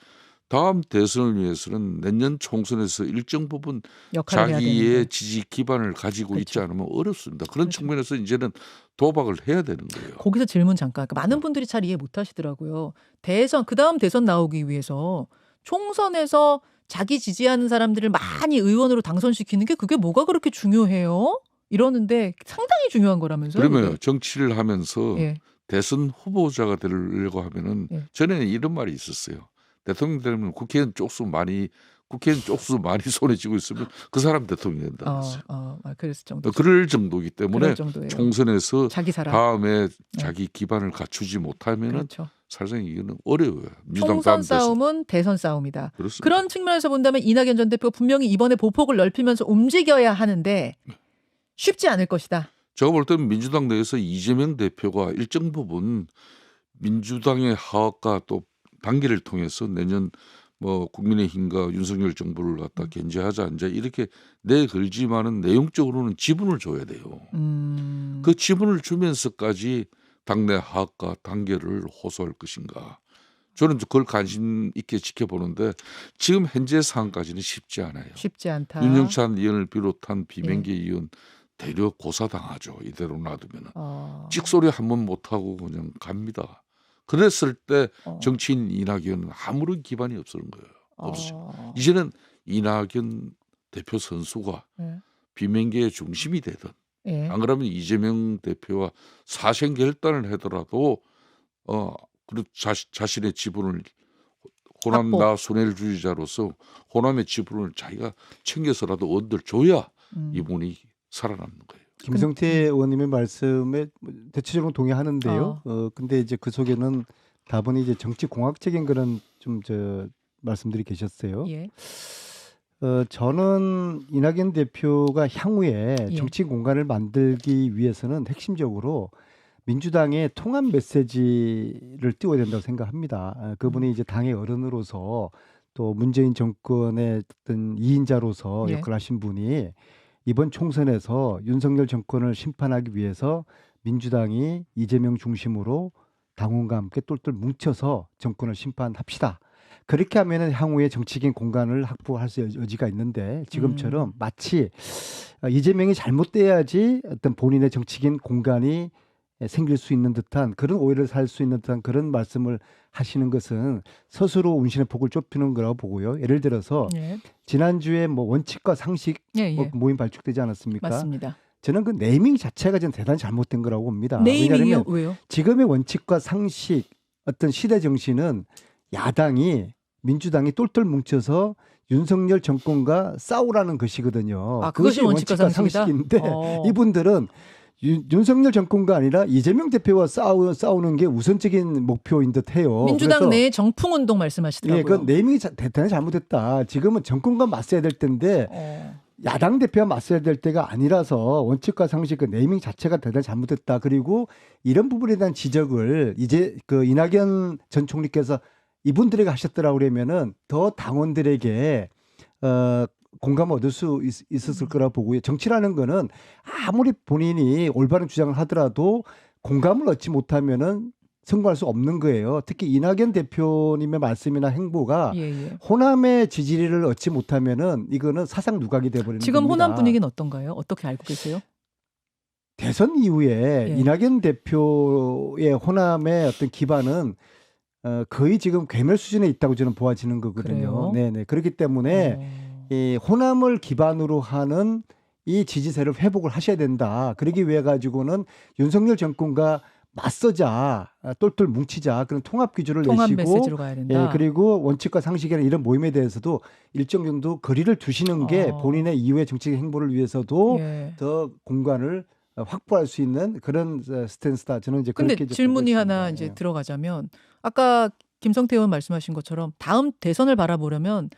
다음 대선을 위해서는 내년 총선에서 일정 부분 역할을 해야 자기의 되는데. 지지 기반을 가지고 있지 그렇죠. 않으면 어렵습니다. 그런 그렇죠. 측면에서 이제는 도박을 해야 되는 거예요. 거기서 질문 잠깐. 그러니까 많은 분들이 잘 이해 못 하시더라고요. 대선 그다음 대선 나오기 위해서 총선에서 자기 지지하는 사람들을 많이 의원으로 당선시키는 게 그게 뭐가 그렇게 중요해요? 이러는데 상당히 중요한 거라면서요. 그러면 그게. 정치를 하면서 예. 대선 후보자가 되려고 하면은 예. 전에는 이런 말이 있었어요. 대통령 되면 국회의원 쪽수 많이 손에 쥐고 있으면 그 사람 대통령이 된다는 거예요. 그랬을 정도. 그럴 정도이기 때문에 그럴 정도예요. 총선에서 자기 사람. 다음에 자기 기반을 갖추지 못하면은 그렇죠. 사실상 이거는 어려워요. 민주당 총선 다음 대선. 싸움은 대선 싸움이다. 그렇습니다. 그런 측면에서 본다면 이낙연 전 대표가 분명히 이번에 보폭을 넓히면서 움직여야 하는데 쉽지 않을 것이다. 제가 볼 때는 민주당 내에서 이재명 대표가 일정 부분 민주당의 하악과 또 단계를 통해서 내년 뭐 국민의힘과 윤석열 정부를 갖다 견제하자 앉아 이렇게 내걸지만은 내용적으로는 지분을 줘야 돼요. 그 지분을 주면서까지 당내 하악과 단계를 호소할 것인가. 저는 그걸 관심 있게 지켜보는데 지금 현재 상황까지는 쉽지 않아요. 쉽지 않다. 윤영찬 의원을 비롯한 비명계 의원 대려 고사당하죠. 이대로 놔두면 찍소리 한 번 못하고 그냥 갑니다. 그랬을 때 정치인 이낙연은 아무런 기반이 없는 거예요. 없어요. 이제는 이낙연 대표 선수가 비명계의 중심이 되든 안 그러면 이재명 대표와 사생 결단을 하더라도 그리고 자신의 지분을 호남 확보. 나 손해주의자로서 호남의 지분을 자기가 챙겨서라도 얻어줘야 이분이 살아남는 거예요. 김성태 의원님의 말씀에 대체적으로 동의하는데요. 근데 이제 그 속에는 다분히 이제 정치 공학적인 그런 좀 말씀들이 계셨어요. 예. 저는 이낙연 대표가 향후에 예. 정치 공간을 만들기 위해서는 핵심적으로 민주당의 통합 메시지를 띄워야 된다고 생각합니다. 그분이 이제 당의 어른으로서 또 문재인 정권의 어떤 2인자로서 예. 역할을 하신 분이 이번 총선에서 윤석열 정권을 심판하기 위해서 민주당이 이재명 중심으로 당원과 함께 똘똘 뭉쳐서 정권을 심판합시다. 그렇게 하면은 향후에 정치적인 공간을 확보할 수 여지가 있는데 지금처럼 마치 이재명이 잘못돼야지 어떤 본인의 정치적인 공간이 생길 수 있는 듯한 그런 오해를 살 수 있는 듯한 그런 말씀을 하시는 것은 스스로 운신의 폭을 좁히는 거라고 보고요. 예를 들어서 예. 지난주에 뭐 원칙과 상식 예, 예. 모임 발족되지 않았습니까? 맞습니다. 저는 그 네이밍 자체가 좀 대단히 잘못된 거라고 봅니다. 네이밍이요? 왜냐하면 왜요? 지금의 원칙과 상식 어떤 시대 정신은 야당이 민주당이 똘똘 뭉쳐서 윤석열 정권과 싸우라는 것이거든요. 그것이 원칙과 상식이다? 상식인데 이분들은 윤석열 정권과 아니라 이재명 대표와 싸우는 게 우선적인 목표인 듯해요. 민주당 내에 정풍운동 말씀하시더라고요. 예, 그 네이밍이 대단히 잘못됐다. 지금은 정권과 맞서야 될 텐데 야당 대표와 맞서야 될 때가 아니라서 원칙과 상식 그 네이밍 자체가 대단히 잘못됐다. 그리고 이런 부분에 대한 지적을 이제 그 이낙연 전 총리께서 이분들에게 하셨더라고 그러면은 더 당원들에게 공감을 얻을 수 있었을 거라고 보고요. 정치라는 거는 아무리 본인이 올바른 주장을 하더라도 공감을 얻지 못하면은 성공할 수 없는 거예요. 특히 이낙연 대표님의 말씀이나 행보가 호남의 지지를 얻지 못하면은 이거는 사상 누각이 돼버리는 지금 겁니다. 호남 분위기는 어떤가요? 어떻게 알고 계세요? 대선 이후에 이낙연 대표의 호남의 어떤 기반은 거의 지금 괴멸 수준에 있다고 저는 보아지는 거거든요. 네네. 그렇기 때문에 이 호남을 기반으로 하는 이 지지세를 회복을 하셔야 된다. 그러기 위해 가지고는 윤석열 정권과 맞서자, 똘똘 뭉치자 그런 통합 기조를 통합 내시고, 메시지로 가야 된다. 그리고 원칙과 상식이나 이런 모임에 대해서도 일정 정도 거리를 두시는 게 본인의 이후의 정치적 행보를 위해서도 더 공간을 확보할 수 있는 그런 스탠스다. 저는 이제 그렇게 근데 질문이 하나 이제 들어가자면 아까 김성태 의원 말씀하신 것처럼 다음 대선을 바라보려면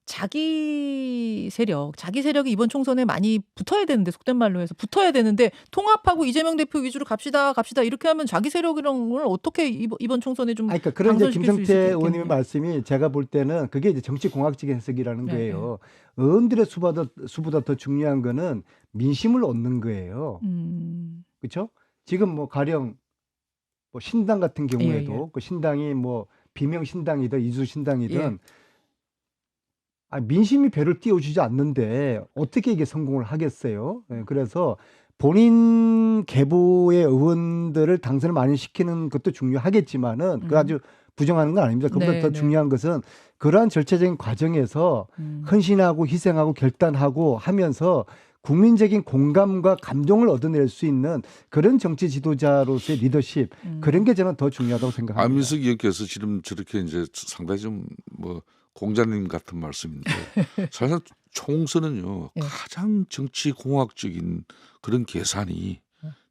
자기 세력이 이번 총선에 많이 붙어야 되는데 속된 말로 해서 붙어야 되는데 통합하고 이재명 대표 위주로 갑시다 이렇게 하면 자기 세력이란 걸 어떻게 이번 총선에 좀 그러니까 그런 이제 당선시킬 수 김성태 있겠네요. 의원님의 말씀이 제가 볼 때는 그게 이제 정치 공학적인 해석이라는 네, 거예요. 의원들의 수보다 더 중요한 거는 민심을 얻는 거예요. 그렇죠? 지금 뭐 가령 뭐 신당 같은 경우에도 예. 그 신당이 뭐 비명 신당이든 이주 신당이든 예. 민심이 배를 띄워주지 않는데 어떻게 이게 성공을 하겠어요? 예, 그래서 본인 계보의 의원들을 당선을 많이 시키는 것도 중요하겠지만은 그 아주 부정하는 건 아닙니다. 그보다 네, 더 네. 중요한 것은 그러한 절차적인 과정에서 헌신하고 희생하고 결단하고 하면서 국민적인 공감과 감동을 얻어낼 수 있는 그런 정치 지도자로서의 리더십 그런 게 저는 더 중요하다고 생각합니다. 안민석 의원께서 지금 저렇게 이제 상당히 좀 뭐 공자님 같은 말씀인데 사실 총선은요 예. 가장 정치 공학적인 그런 계산이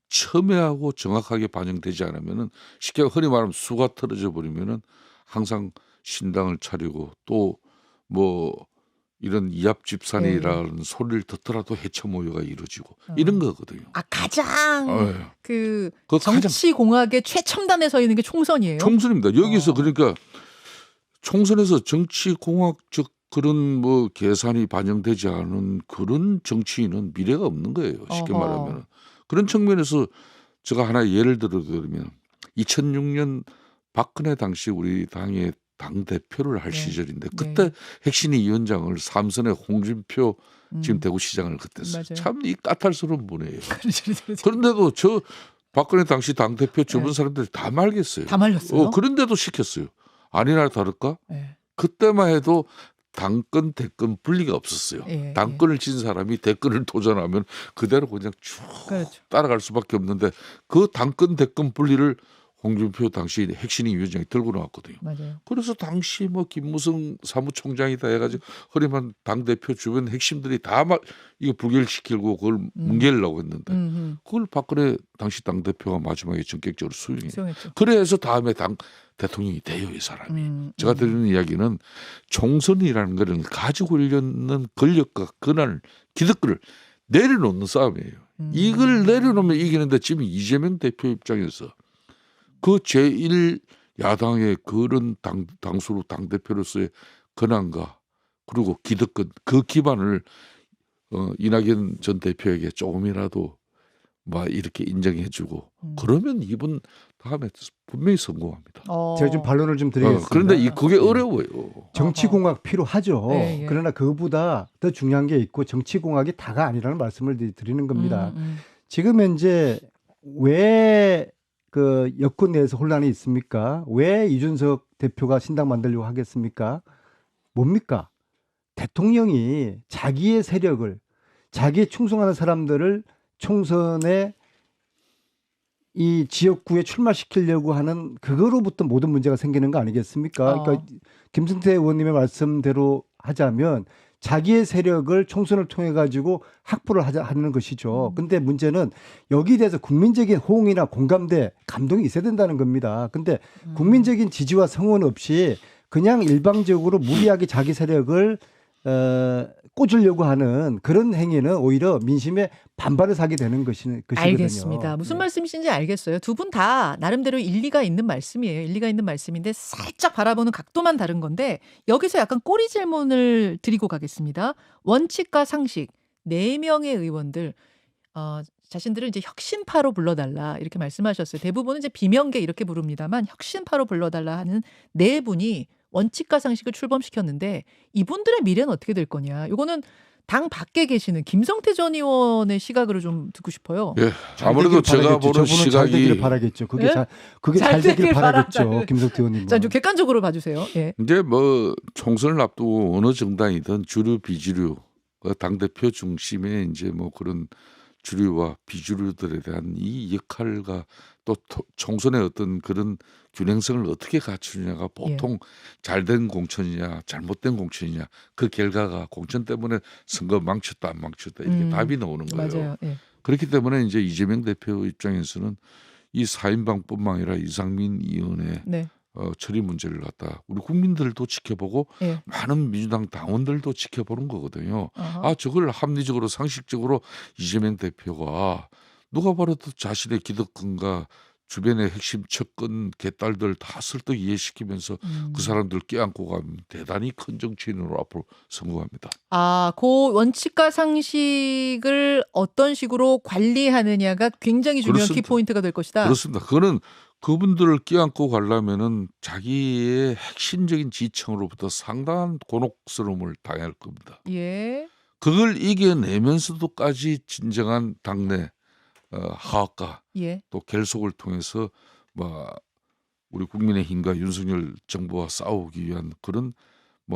첨예하고 정확하게 반영되지 않으면은 쉽게 흔히 말하면 수가 틀어져 버리면은 항상 신당을 차리고 또 뭐 이런 이합집산이라는 소리를 듣더라도 해체 모여가 이루어지고 이런 거거든요. 가장 예. 그 그 가장 정치 공학의 최첨단에 서 있는 게 총선이에요. 총선입니다. 여기서 그러니까 총선에서 정치 공학적 그런 뭐 계산이 반영되지 않은 그런 정치인은 미래가 없는 거예요. 쉽게 어허. 말하면 그런 측면에서 제가 하나 예를 들어드리면 2006년 박근혜 당시 우리 당의 당 대표를 할 네. 시절인데 그때 핵심위 위원장을 삼선의 홍준표 지금 대구시장을 그때 맞아요. 참 이 까탈스러운 분이에요. 그렇죠. 그런데도 저 박근혜 당시 당 대표 주변 사람들이 다 말겠어요. 다 말렸어요. 그런데도 시켰어요. 아니나 다를까? 네. 그때만 해도 당권 대권 분리가 없었어요. 예, 당권을 진 사람이 대권을 도전하면 그대로 그냥 쭉 그렇죠. 따라갈 수밖에 없는데 그 당권 대권 분리를 홍준표 당시 핵심위 위원장이 들고 나왔거든요. 맞아요. 그래서 당시 뭐 김무성 사무총장이다 해가지고 허리만 당 대표 주변 핵심들이 다 이거 부결시키고 그걸 뭉개려고 했는데 그걸 박근혜 당시 당 대표가 마지막에 전격적으로 수용해. 수용했죠. 그래서 다음에 당 대통령이 돼요, 이 사람이. 제가 드리는 이야기는 총선이라는 것을 가지고 있는 권력과 권한을 기득권을 내려놓는 싸움이에요. 이걸 내려놓으면 이기는데 지금 이재명 대표 입장에서 그 제1 야당의 그런 당수로 당대표로서의 권한과 그리고 기득권 그 기반을 이낙연 전 대표에게 조금이라도 막 이렇게 인정해주고 그러면 이분 다음에 분명히 성공합니다. 제가 좀 반론을 좀 드리겠습니다. 그런데 그게 어려워요. 정치공학 필요하죠. 예, 예. 그러나 그거보다 더 중요한 게 있고 정치공학이 다가 아니라는 말씀을 드리는 겁니다. 지금 현재 왜 그 여권 내에서 혼란이 있습니까? 왜 이준석 대표가 신당 만들려고 하겠습니까? 뭡니까? 대통령이 자기의 세력을 자기에 충성하는 사람들을 총선에 이 지역구에 출마시키려고 하는 그거로부터 모든 문제가 생기는 거 아니겠습니까? 그러니까 김승태 의원님의 말씀대로 하자면 자기의 세력을 총선을 통해 가지고 확보를 하는 것이죠. 근데 문제는 여기에 대해서 국민적인 호응이나 공감대, 감동이 있어야 된다는 겁니다. 근데 국민적인 지지와 성원 없이 그냥 일방적으로 무리하게 자기 세력을 꽂으려고 하는 그런 행위는 오히려 민심에 반발을 사게 되는 것이거든요. 알겠습니다. 무슨 말씀이신지 알겠어요. 두 분 다 나름대로 일리가 있는 말씀이에요. 일리가 있는 말씀인데 살짝 바라보는 각도만 다른 건데 여기서 약간 꼬리 질문을 드리고 가겠습니다. 원칙과 상식 4명의 의원들 자신들을 이제 혁신파로 불러달라 이렇게 말씀하셨어요. 대부분은 이제 비명계 이렇게 부릅니다만 혁신파로 불러달라 하는 4분이 원칙과 상식을 출범시켰는데 이분들의 미래는 어떻게 될 거냐. 이거는 당 밖에 계시는 김성태 전 의원의 시각으로 좀 듣고 싶어요. 예, 아무래도 제가 보는 잘 되기를 시각이 바라겠죠. 그게 예? 잘 되기를 되길 바라겠죠. 바란다는. 김성태 의원님. 자, 좀 객관적으로 봐주세요. 예. 이제 뭐 총선을 앞두고 어느 정당이든 주류 비주류 당 대표 중심의 이제 뭐 그런 주류와 비주류들에 대한 이 역할과 또 총선의 어떤 그런 균형성을 어떻게 갖추느냐가 보통 잘된 공천이냐 잘못된 공천이냐 그 결과가 공천 때문에 선거 망쳤다 안 망쳤다 이렇게 답이 나오는 거예요. 맞아요. 예. 그렇기 때문에 이제 이재명 대표 입장에서는 이 4인방뿐만 아니라 이상민 의원의 네. 처리 문제를 갖다 우리 국민들도 지켜보고 예. 많은 민주당 당원들도 지켜보는 거거든요. 어허. 저걸 합리적으로 상식적으로 이재명 대표가 누가 봐도 자신의 기득권과 주변의 핵심 측근 개딸들 다 설득 이해시키면서 그 사람들 껴안고 가면 대단히 큰 정치인으로 앞으로 성공합니다. 그 원칙과 상식을 어떤 식으로 관리하느냐가 굉장히 중요한 그렇습니다. 키포인트가 될 것이다. 그렇습니다. 그거는 그분들을 껴안고 가려면은 자기의 핵심적인 지청으로부터 상당한 곤혹스러움을 당할 겁니다. 예. 그걸 이겨내면서도까지 진정한 당내 하악과 예. 또 결속을 통해서 우리 국민의힘과 윤석열 정부와 싸우기 위한 그런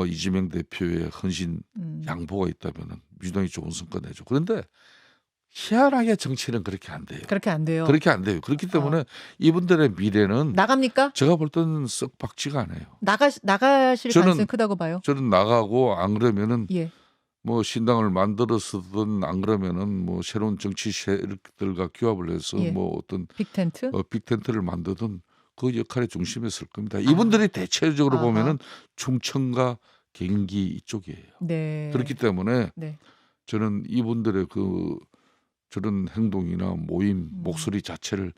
이재명 대표의 헌신 양보가 있다면은 민주당이 좋은 성과 내죠. 그런데 희한하게 정치는 그렇게 안 돼요. 그렇게 안 돼요. 그렇게 안 돼요. 그렇기 때문에 이분들의 미래는 나갑니까? 제가 볼 때는 썩 박지가 않아요. 나가실 저는- 가능성이 크다고 봐요. 저는 나가고 안 그러면은 예. 신당을 만들었든 안 그러면은 새로운 정치 세력들과 규합을 해서 예. 어떤 빅텐트? 빅텐트를 만들든 그 역할의 중심에 설 겁니다. 이분들이 대체적으로 아하. 보면은 충청과 경기 이쪽이에요. 네. 그렇기 때문에 네. 저는 이분들의 저런 행동이나 모임 목소리 자체를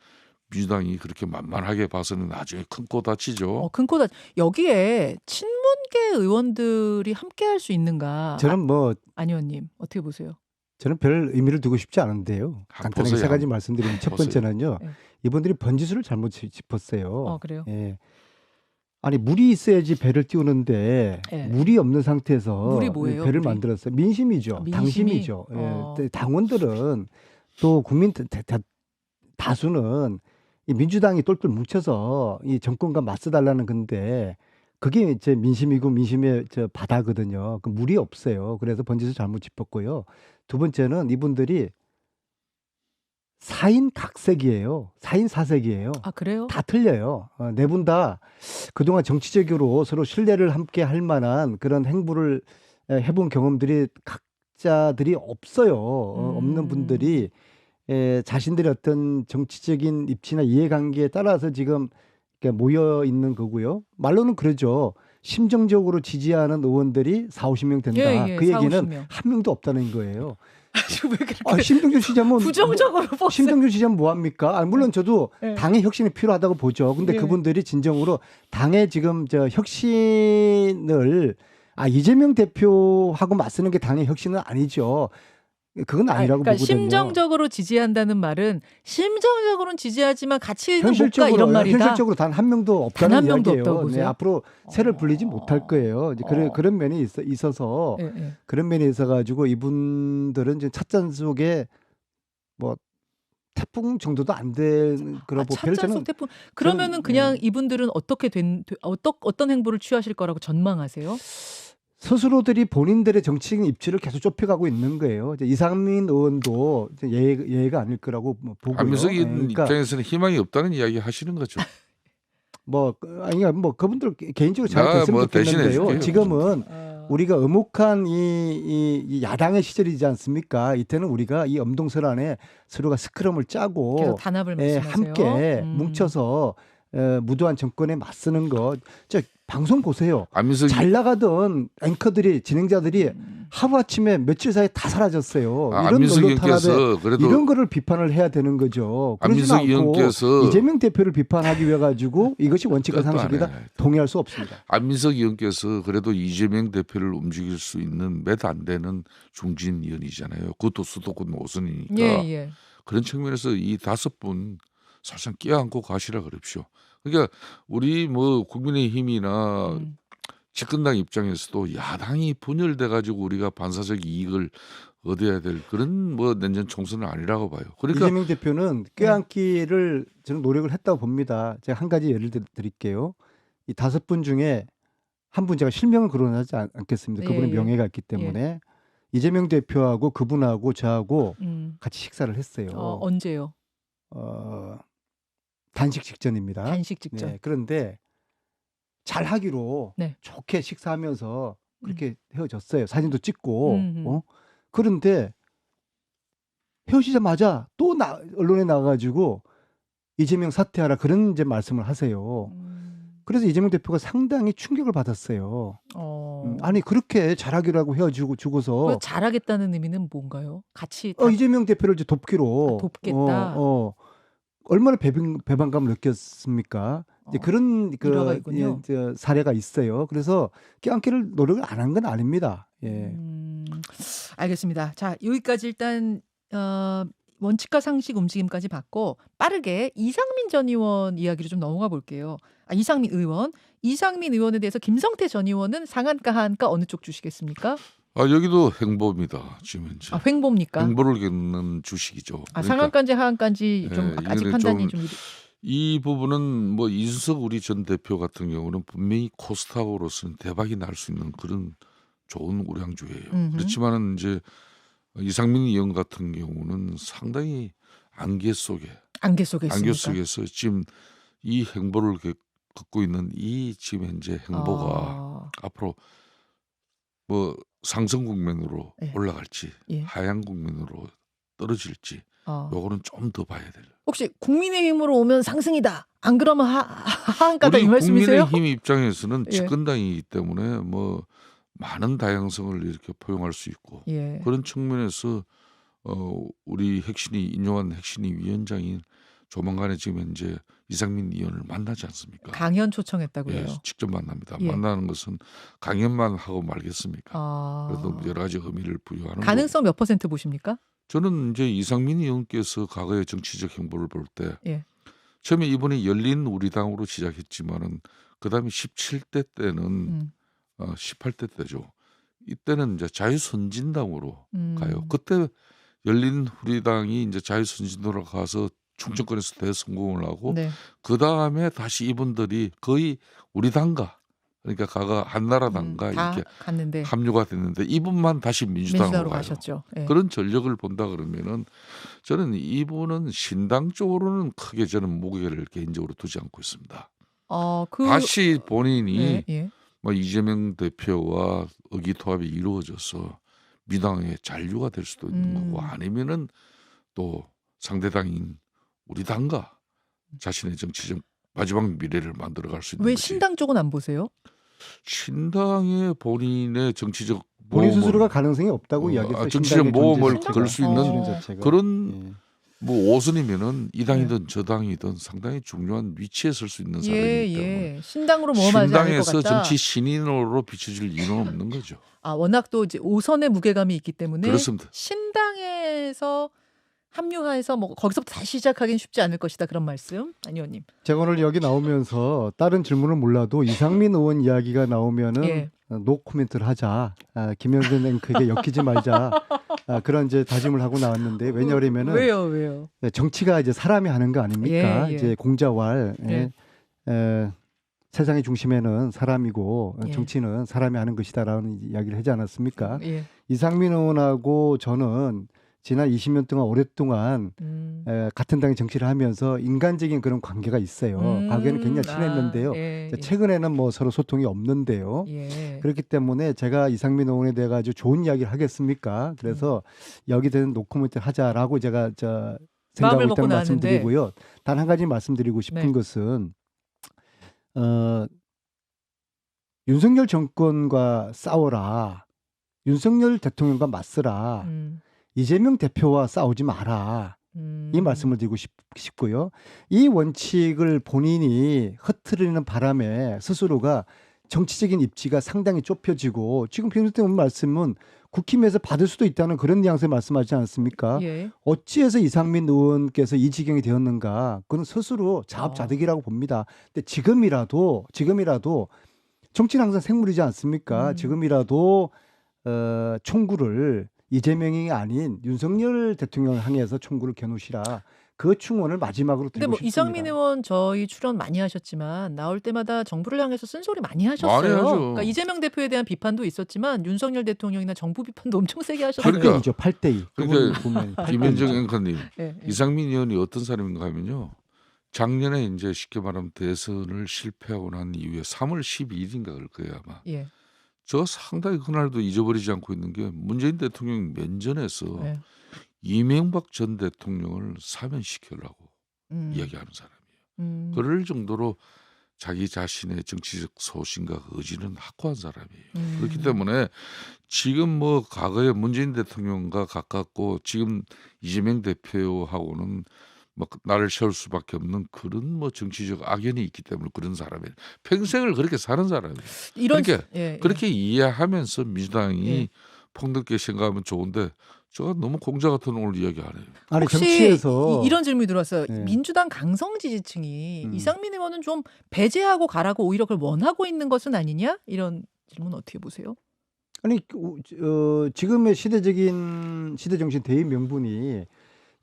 민주당이 그렇게 만만하게 봐서는 나중에 큰 코 다치죠. 큰 코다. 여기에 친문계 의원들이 함께 할 수 있는가? 저는 안 의원님 어떻게 보세요? 저는 별 의미를 두고 싶지 않은데요. 간단하게 보세요. 세 가지 말씀드리면 첫 보세요. 번째는요. 네. 이분들이 번지수를 잘못 짚었어요. 그래요? 예. 아니 물이 있어야지 배를 띄우는데 예. 물이 없는 상태에서 물이 뭐예요, 배를 물이? 만들었어요. 민심이죠. 민심이? 당심이죠. 예. 당원들은 또 국민 다수는 이 민주당이 똘똘 뭉쳐서 이 정권과 맞서달라는 건데 그게 이제 민심이고 민심의 바다거든요. 그 물이 없어요. 그래서 번지수 잘못 짚었고요. 두 번째는 이분들이 4인 각색이에요. 4인 사색이에요. 그래요? 다 틀려요. 네 분 다 그동안 정치적으로 서로 신뢰를 함께 할 만한 그런 행보를 해본 경험들이 각자들이 없어요. 없는 분들이 자신들의 어떤 정치적인 입지나 이해관계에 따라서 지금 모여 있는 거고요. 말로는 그러죠. 심정적으로 지지하는 의원들이 40-50명 된다. 예, 그 얘기는 40-50명. 한 명도 없다는 거예요. 왜 그렇게 심정적 지지하면 부정적으로 보세요? 심정적 지지하면 뭐합니까? 물론 저도 네. 당의 혁신이 필요하다고 보죠. 근데 예. 그분들이 진정으로 당의 지금 혁신을 이재명 대표하고 맞서는 게 당의 혁신은 아니죠. 그건 아니라고 그러니까 보거든요. 심정적으로 지지한다는 말은 심정적으로는 지지하지만 가치는 못 가 현실적으로 이런 말이다. 현실적으로 단 한 명도 없다는 한 명도 이야기예요. 없다고 보세요? 앞으로 새를 불리지 못할 거예요. 이제 그런 면이 있어서 예, 예. 그런 면이 있어가지고 이분들은 이제 찻잔 속에 태풍 정도도 안 되는 그런 찻잔속 태풍. 그러면은 저는, 그냥 이분들은 어떤 행보를 취하실 거라고 전망하세요? 스스로들이 본인들의 정치적인 입지를 계속 좁혀가고 있는 거예요. 이제 이상민 의원도 이제 예가 아닐 거라고 보고요. 안민석 의원 그러니까 입장에서는 희망이 없다는 이야기 하시는 거죠. 그분들 개인적으로 잘 나 됐으면 대신해 좋겠는데요. 줄게요. 지금은 우리가 음혹한 이 야당의 시절이지 않습니까? 이때는 우리가 이 엄동설 안에 서로가 스크럼을 짜고 계속 단합을 말씀하세요. 함께 뭉쳐서 무도한 정권에 맞서는 것. 방송 보세요. 안민석 잘 나가던 앵커들이 진행자들이 하루아침에 며칠 사이에 다 사라졌어요. 이런 안민석 언론 탄압에 의원께서 그래도 이런 거를 비판을 해야 되는 거죠. 그러지 안민석 않고 의원께서 이재명 대표를 비판하기 위해 가지고 이것이 원칙과 그것도 안 상식이다 해. 동의할 수 없습니다. 안민석 의원께서 그래도 이재명 대표를 움직일 수 있는 몇 안 되는 중진 의원이잖아요. 그것도 수도권 5선이니까 예. 그런 측면에서 이 5분 사실상 껴안고 가시라 그럽시오. 그러니까 우리 국민의힘이나 집권당 입장에서도 야당이 분열돼 가지고 우리가 반사적 이익을 얻어야 될 그런 내년 총선은 아니라고 봐요. 그러니까 이재명 대표는 껴안기를 저는 노력을 했다고 봅니다. 제가 한 가지 예를 드릴게요. 이 5분 중에 한 분 제가 실명을 거론하지 않겠습니다. 그분의 예. 명예가 있기 때문에 이재명 대표하고 그분하고 저하고 같이 식사를 했어요. 언제요? 단식 직전입니다. 단식 직전. 네, 그런데 잘 하기로 네. 좋게 식사하면서 그렇게 헤어졌어요. 사진도 찍고. 음흠. 그런데 헤어지자마자 또 언론에 나가가지고 이재명 사퇴하라 그런 이제 말씀을 하세요. 그래서 이재명 대표가 상당히 충격을 받았어요. 아니 그렇게 잘하기라고 주고서 그 잘하겠다는 의미는 뭔가요? 같이 이재명 대표를 이제 돕기로 돕겠다. 얼마나 배반감을 느꼈습니까? 이제 그런 일화가 있군요. 사례가 있어요. 그래서 껴안기를 노력을 안 한 건 아닙니다. 예. 알겠습니다. 자, 여기까지 일단 원칙과 상식 움직임까지 받고 빠르게 이상민 전 의원 이야기로 좀 넘어가 볼게요. 이상민 의원. 이상민 의원에 대해서 김성태 전 의원은 상한가 하한가 어느 쪽 주시겠습니까? 여기도 행보입니다. 지금 현재. 횡보입니까? 행보를 겪는 주식이죠. 상한가인지 하한가인지 좀 아직 이거는 판단이 좀 이 부분은 뭐 이준석 우리 전 대표 같은 경우는 분명히 코스닥으로서는 대박이 날 수 있는 그런 좋은 우량주예요. 그렇지만은 이제 이상민 의원 같은 경우는 상당히 안개 속에 있으니까. 지금 이 행보를 겪고 있는 이 지금 현재 행보가 앞으로 뭐 상승 국면으로 올라갈지 하향 국면으로 떨어질지 요거는 좀 더 봐야 돼요. 혹시 국민의힘으로 오면 상승이다. 안 그러면 하한가다 이 말씀이세요? 국민의힘 입장에서는 집권당이기 때문에 뭐 많은 다양성을 이렇게 포용할 수 있고 그런 측면에서 우리 인용한 핵심이 위원장인 조만간에 지금 현재 이상민 의원을 만나지 않습니까? 강연 초청했다고요? 직접 만납니다. 만나는 것은 강연만 하고 말겠습니까? 그래도 여러 가지 의미를 부여하는 가능성 몇 % 보십니까? 저는 이제 이상민 의원께서 과거의 정치적 행보를 볼 때 처음에 이번에 열린 우리당으로 시작했지만은 그다음에 17대 때는 18대 때죠. 이때는 이제 자유선진당으로 가요. 그때 열린 우리당이 이제 자유선진당으로 가서 충청권에서 대성공을 하고 그 다음에 다시 이분들이 거의 우리당가 그러니까 과거 한나라당가 이렇게 갔는데. 합류가 됐는데 이분만 다시 민주당으로 가요. 가셨죠. 그런 전력을 본다 그러면은 저는 이분은 신당 쪽으로는 크게 저는 무게를 개인적으로 두지 않고 있습니다. 다시 본인이 뭐 이재명 대표와 의기투합이 이루어져서 민당의 잔류가 될 수도 있는 거고 아니면은 또 상대당인 우리 당과 자신의 정치적 마지막 미래를 만들어갈 수 있는 왜 거지. 신당 쪽은 안 보세요? 신당의 본인의 정치적 본인 스스로가 가능성이 없다고 이야기했어요. 정치적 모험을 걸 수 있는 자체가. 그런 뭐 5선이면은 이 당이든 저 당이든 상당히 중요한 위치에 설 수 있는 사람이기 때문에 신당으로 모험하지 않을 것 신당에서 같다. 정치 신인으로 비춰질 이유는 없는 거죠. 워낙 또 이제 5선의 무게감이 있기 때문에 그렇습니다. 신당에서 합류해서 뭐 거기서부터 다시 시작하기는 쉽지 않을 것이다 그런 말씀 안 의원님. 제가 오늘 여기 나오면서 다른 질문을 몰라도 이상민 의원 이야기가 나오면은 노 코멘트를 하자. 김영준 앵커에게 엮이지 말자. 그런 이제 다짐을 하고 나왔는데 왜냐하면은 왜요? 정치가 이제 사람이 하는 거 아닙니까? 이제 공자왈 세상의 중심에는 사람이고 정치는 사람이 하는 것이다라는 이야기를 하지 않았습니까? 이상민 의원하고 저는 지난 20년 동안 오랫동안 같은 당의 정치를 하면서 인간적인 그런 관계가 있어요. 과거에는 굉장히 친했는데요. 최근에는 뭐 서로 소통이 없는데요. 그렇기 때문에 제가 이상민 의원에 대해 가지고 좋은 이야기를 하겠습니까? 그래서 여기 대한 노코멘트 하자라고 제가 생각하고 있다는 말씀드리고요. 단 한 가지 말씀드리고 싶은 것은 윤석열 정권과 싸워라. 윤석열 대통령과 맞서라. 이재명 대표와 싸우지 마라. 이 말씀을 드리고 싶고요. 이 원칙을 본인이 흐트리는 바람에 스스로가 정치적인 입지가 상당히 좁혀지고 지금 변호사님 말씀은 국힘에서 받을 수도 있다는 그런 뉘앙스를 말씀하지 않습니까? 어찌해서 이상민 의원께서 이 지경이 되었는가? 그건 스스로 자업자득이라고 봅니다. 근데 지금이라도 정치는 항상 생물이지 않습니까? 지금이라도 총구를 이재명이 아닌 윤석열 대통령을 향해서 총구를 겨누시라. 그 충원을 마지막으로 드리고 싶습니다. 이상민 의원 저희 출연 많이 하셨지만 나올 때마다 정부를 향해서 쓴소리 많이 하셨어요. 그러니까 이재명 대표에 대한 비판도 있었지만 윤석열 대통령이나 정부 비판도 엄청 세게 하셨어요. 8대2죠. 8대2. 그러니까 김현정 앵커님, 이상민 의원이 어떤 사람인가 하면요. 작년에 이제 쉽게 말하면 대선을 실패하고 난 이후에 3월 12일인가 그럴 거예요 아마. 저 상당히 그날도 잊어버리지 않고 있는 게 문재인 대통령 면전에서 이명박 전 대통령을 사면시키려고 이야기하는 사람이에요. 그럴 정도로 자기 자신의 정치적 소신과 의지는 확고한 사람이에요. 그렇기 때문에 지금 뭐 과거에 문재인 대통령과 가깝고 지금 이재명 대표하고는 뭐 나를 세울 수밖에 없는 그런 뭐 정치적 악연이 있기 때문에 그런 사람이에요. 평생을 그렇게 사는 사람이에요. 이런 그렇게 예, 예. 그렇게 이해하면서 민주당이 예. 폭넓게 생각하면 좋은데 제가 너무 공자 같은 오늘 이야기 안 해요. 아니 혹시 정치에서 이런 질문이 들어왔어요. 네. 민주당 강성 지지층이 음. 이상민 의원은 좀 배제하고 가라고 오히려 그걸 원하고 있는 것은 아니냐? 이런 질문 어떻게 보세요? 아니 지금의 시대 정신 대의 명분이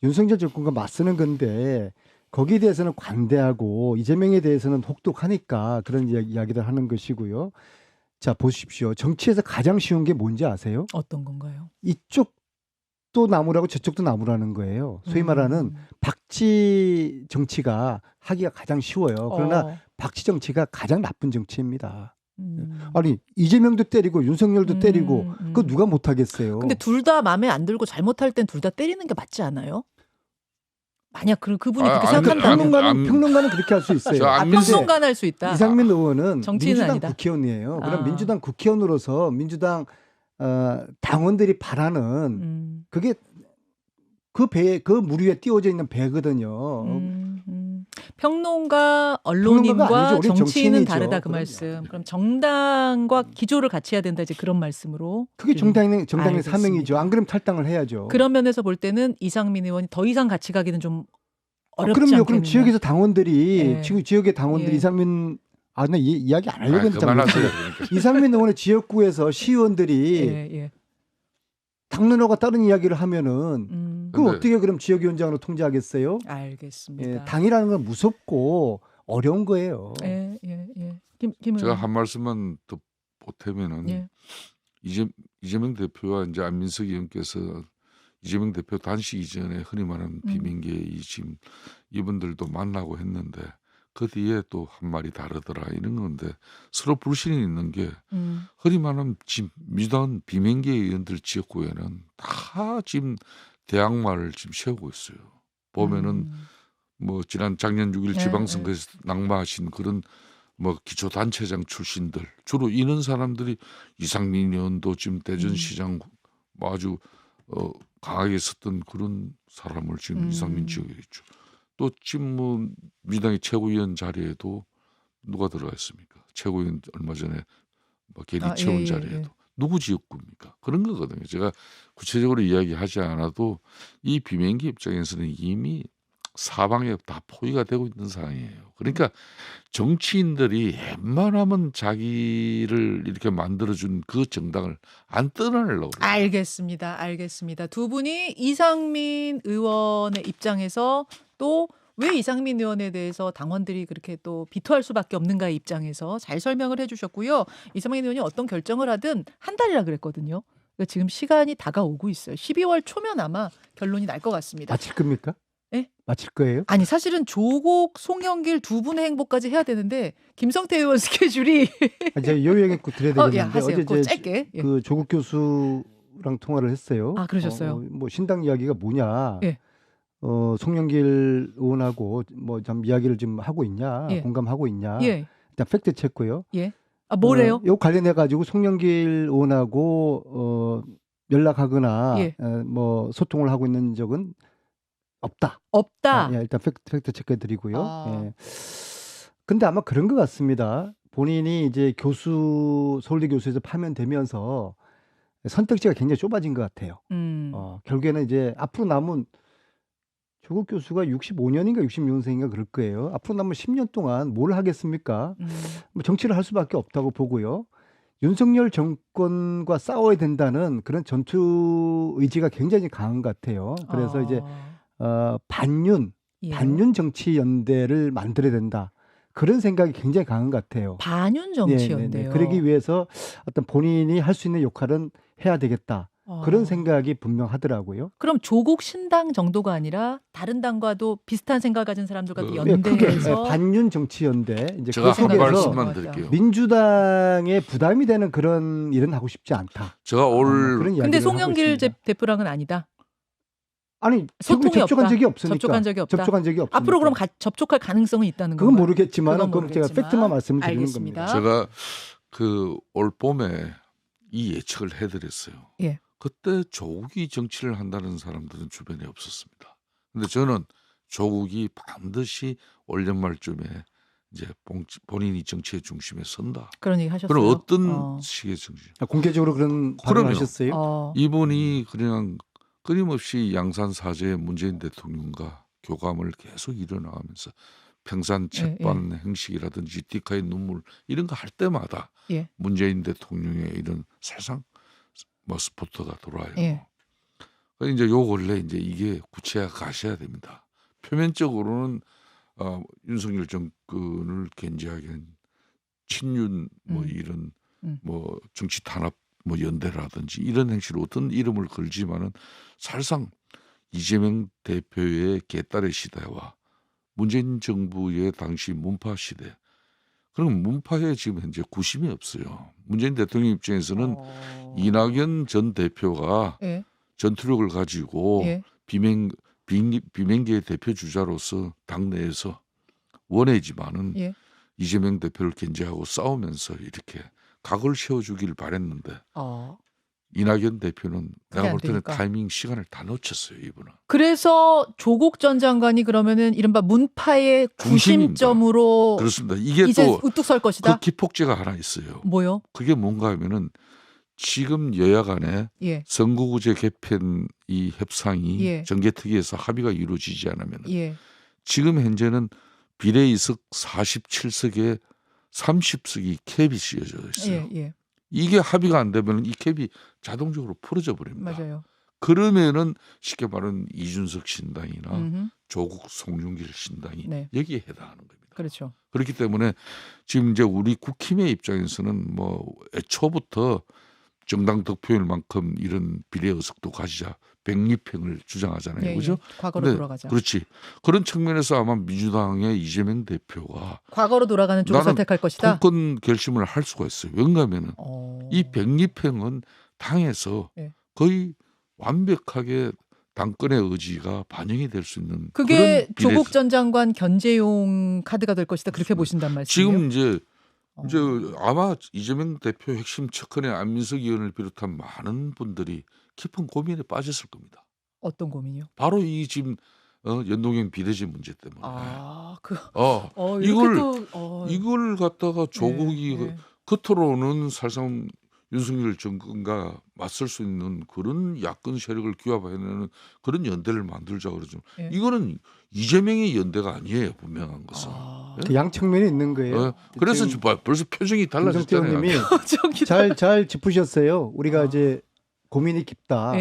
윤석열 정권과 맞서는 건데 거기에 대해서는 관대하고 이재명에 대해서는 혹독하니까 그런 이야기를 하는 것이고요. 자 보십시오. 정치에서 가장 쉬운 게 뭔지 아세요? 어떤 건가요? 이쪽도 나무라고 저쪽도 나무라는 거예요. 소위 말하는 박쥐 정치가 하기가 가장 쉬워요. 그러나 어. 박쥐 정치가 가장 나쁜 정치입니다. 음. 아니 이재명도 때리고 윤석열도 때리고 그거 누가 못하겠어요. 근데 둘 다 마음에 안 들고 잘못할 땐 둘 다 때리는 게 맞지 않아요? 만약 그분이 그렇게 생각한다면 평론가는 그렇게 할 수 있어요. 평론가는 할 수 있다. 이상민 의원은 정치인은 민주당 아니다. 국회의원이에요. 아. 그럼 민주당 국회의원으로서 민주당 당원들이 바라는 그게 그 물 위에 띄워져 있는 배거든요. 평론가, 언론인과 평론가가 아니죠. 우리 정치인은 정치인이죠. 다르다 그 말씀. 그럼 정당과 기조를 같이 해야 된다 이제 그런 말씀으로. 그게 정당의 알겠습니다. 사명이죠. 안 그러면 탈당을 해야죠. 그런 면에서 볼 때는 이상민 의원이 더 이상 같이 가기는 좀 어렵지 그럼요. 않겠느냐. 그럼 지역에서 당원들이 예. 지금 지역의 당원들이 예. 이상민 나 이야기 안 하려고 했는데 그만하세요. 이상민 의원의 지역구에서 시의원들이 예. 당론과 다른 이야기를 하면은 그걸 근데- 어떻게 그럼 지역위원장으로 통제하겠어요? 알겠습니다. 예, 당이라는 건 무섭고 어려운 거예요. 예. 김 제가 의원. 한 말씀만 더 보태면은 예. 이재명 대표와 이제 안민석 의원께서 이재명 대표 단식 이전에 흔히 말하는 비명계의 지금 이분들도 만나고 했는데 그 뒤에 또 한 말이 다르더라 이런 건데 서로 불신이 있는 게 흔히 말하는 지금 민주당 비명계 의원들 지역구에는 다 지금 대항마를 지금 세우고 있어요. 보면은 뭐 지난 작년 6일 네, 지방선거에서 낙마하신 그런 뭐 기초단체장 출신들 주로 이런 사람들이 이상민 의원도 지금 대전시장 뭐 아주 강하게 섰던 그런 사람을 지금 이상민 지역에 있죠. 또 지금 뭐 민주당의 최고위원 자리에도 누가 들어가 있습니까? 최고위원 얼마 전에 뭐 계리체원 자리에도 누구 지역구입니까? 그런 거거든요. 제가 구체적으로 이야기하지 않아도 이 비명계 입장에서는 이미 사방에 다 포위가 되고 있는 상황이에요. 그러니까 정치인들이 웬만하면 자기를 이렇게 만들어준 그 정당을 안 떠나려고 그래요. 알겠습니다. 두 분이 이상민 의원의 입장에서 또 왜 이상민 의원에 대해서 당원들이 그렇게 또 비토할 수밖에 없는가의 입장에서 잘 설명을 해주셨고요. 이상민 의원이 어떤 결정을 하든 한 달이라 그랬거든요. 그러니까 지금 시간이 다가오고 있어요. 12월 초면 아마 결론이 날 것 같습니다. 마칠 겁니까? 예? 마칠 거예요? 아니 사실은 조국, 송영길 두 분의 행보까지 해야 되는데 김성태 의원 스케줄이 제가 요 얘기 꼭 드려야 되겠는데 하세요. 어제 꼭 짧게. 예. 그 조국 교수랑 통화를 했어요. 아, 그러셨어요? 뭐 신당 이야기가 뭐냐? 예. 송영길 의원하고 뭐 좀 이야기를 좀 하고 있냐? 예. 공감하고 있냐? 예. 일단 팩트 체크요. 예. 아 뭐래요? 요 관련해 가지고 송영길 의원하고 연락하거나 예. 뭐 소통을 하고 있는 적은 없다. 없다. 예, 일단 팩트 체크해 드리고요. 아. 예. 근데 아마 그런 것 같습니다. 본인이 이제 서울대 교수에서 파면되면서 선택지가 굉장히 좁아진 것 같아요. 결국에는 이제 앞으로 남은 조국 교수가 65년인가 66년생인가 그럴 거예요. 앞으로 남은 10년 동안 뭘 하겠습니까? 뭐 정치를 할 수밖에 없다고 보고요. 윤석열 정권과 싸워야 된다는 그런 전투 의지가 굉장히 강한 것 같아요. 그래서 이제 반윤 정치 연대를 만들어야 된다. 그런 생각이 굉장히 강한 것 같아요. 반윤 정치연대요. 그러기 위해서 어떤 본인이 할 수 있는 역할은 해야 되겠다. 그런 생각이 분명하더라고요. 그럼 조국 신당 정도가 아니라 다른 당과도 비슷한 생각을 가진 사람들과도 크게 연대해서 반윤 정치 연대. 이제 제가 그 한 속에서 말씀만 드릴게요. 민주당에 부담이 되는 그런 일은 하고 싶지 않다. 제가 그런 이야기를 근데 하고 송영길 있습니다. 대표랑은 아니다. 아니 지금 소통이 접촉한 없다. 적이 없으니까. 접촉한 적이 없다. 접촉한 적이 없으니까. 앞으로 그럼 접촉할 가능성은 있다는 그건 건가요? 모르겠지만 그건 그럼 제가 모르겠지만. 팩트만 말씀드리는 알겠습니다. 겁니다. 제가 그 올 봄에 이 예측을 해드렸어요. 예. 그때 조국이 정치를 한다는 사람들은 주변에 없었습니다. 근데 저는 조국이 반드시 올 연말쯤에 이제 본인이 정치의 중심에 선다. 그런 얘기 하셨어요. 그럼 어떤 식의 정치? 공개적으로 그런 그럼요. 발언하셨어요? 이분이 그냥 끊임없이 양산 사제의 문재인 대통령과 교감을 계속 이뤄나가면서 평산 채반 행식이라든지 디카의 눈물 이런 거 할 때마다 예. 문재인 대통령의 이런 사상 뭐 스포트가 돌아요. 예. 그러니까 이제 요 근래 이제 이게 구체화 가셔야 됩니다. 표면적으로는 윤석열 정권을 견제하기 위한 친윤 뭐 이런 뭐 정치 탄압 뭐 연대라든지 이런 행실로 어떤 이름을 걸지만은 사실상 이재명 대표의 개딸의 시대와 문재인 정부의 당시 문파 시대 그럼 문파에 지금 현재 구심이 없어요. 문재인 대통령 입장에서는 이낙연 전 대표가 예. 전투력을 가지고 예. 비명계의 대표 주자로서 당내에서 원해지만은 예. 이재명 대표를 견제하고 싸우면서 이렇게 각을 세워주길 바랬는데 이낙연 대표는 그게 내가 안 볼 때는 되니까. 타이밍 시간을 다 놓쳤어요. 이분은. 그래서 조국 전 장관이 그러면은 이른바 문파의 중심입니다. 구심점으로 그렇습니다. 이게 이제 또 우뚝 설 그 것이다. 기폭제가 하나 있어요. 뭐요? 그게 뭔가 하면은 지금 여야 간에 예. 선거구제 개편 이 협상이 예. 정개특위에서 합의가 이루어지지 않으면 예. 지금 현재는 비례의석 47석에 30석이 캡이 씌워져 있어요. 예. 예. 이게 합의가 안 되면 이 캡이 자동적으로 풀어져 버립니다. 맞아요. 그러면은 쉽게 말하는 이준석 신당이나 음흠. 조국 송영길 신당이 네. 여기에 해당하는 겁니다. 그렇죠. 그렇기 때문에 지금 이제 우리 국힘의 입장에서는 뭐 애초부터 정당 득표율만큼 이런 비례 의석도 가지자 백립행을 주장하잖아요. 예, 그죠? 예. 과거로 근데 돌아가자. 그렇지. 그런 측면에서 아마 민주당의 이재명 대표가 과거로 돌아가는 쪽을 나는 선택할 것이다. 통권 결심을 할 수가 있어요. 왜냐하면은 이 백립행은 당에서 예. 거의 완벽하게 당권의 의지가 반영이 될 수 있는 그게 그런 조국 전 장관 견제용 카드가 될 것이다. 그렇게 보신단 말씀이에요? 지금 이제 아마 이재명 대표 핵심 측근의 안민석 의원을 비롯한 많은 분들이 깊은 고민에 빠졌을 겁니다. 어떤 고민이요? 바로 이 지금 연동형 비례제 문제 때문에. 이걸 갖다가 조국이 겉으로는 사실상 윤석열 정권과 맞설 수 있는 그런 야권 세력을 규합해내는 그런 연대를 만들자 그러죠. 예. 이거는 이재명의 연대가 아니에요. 분명한 것은. 그 양 측면이 있는 거예요. 그래서 벌써 표정이 달라졌잖아요. 김성태 의원님이 잘 짚으셨어요. 우리가 이제 고민이 깊다.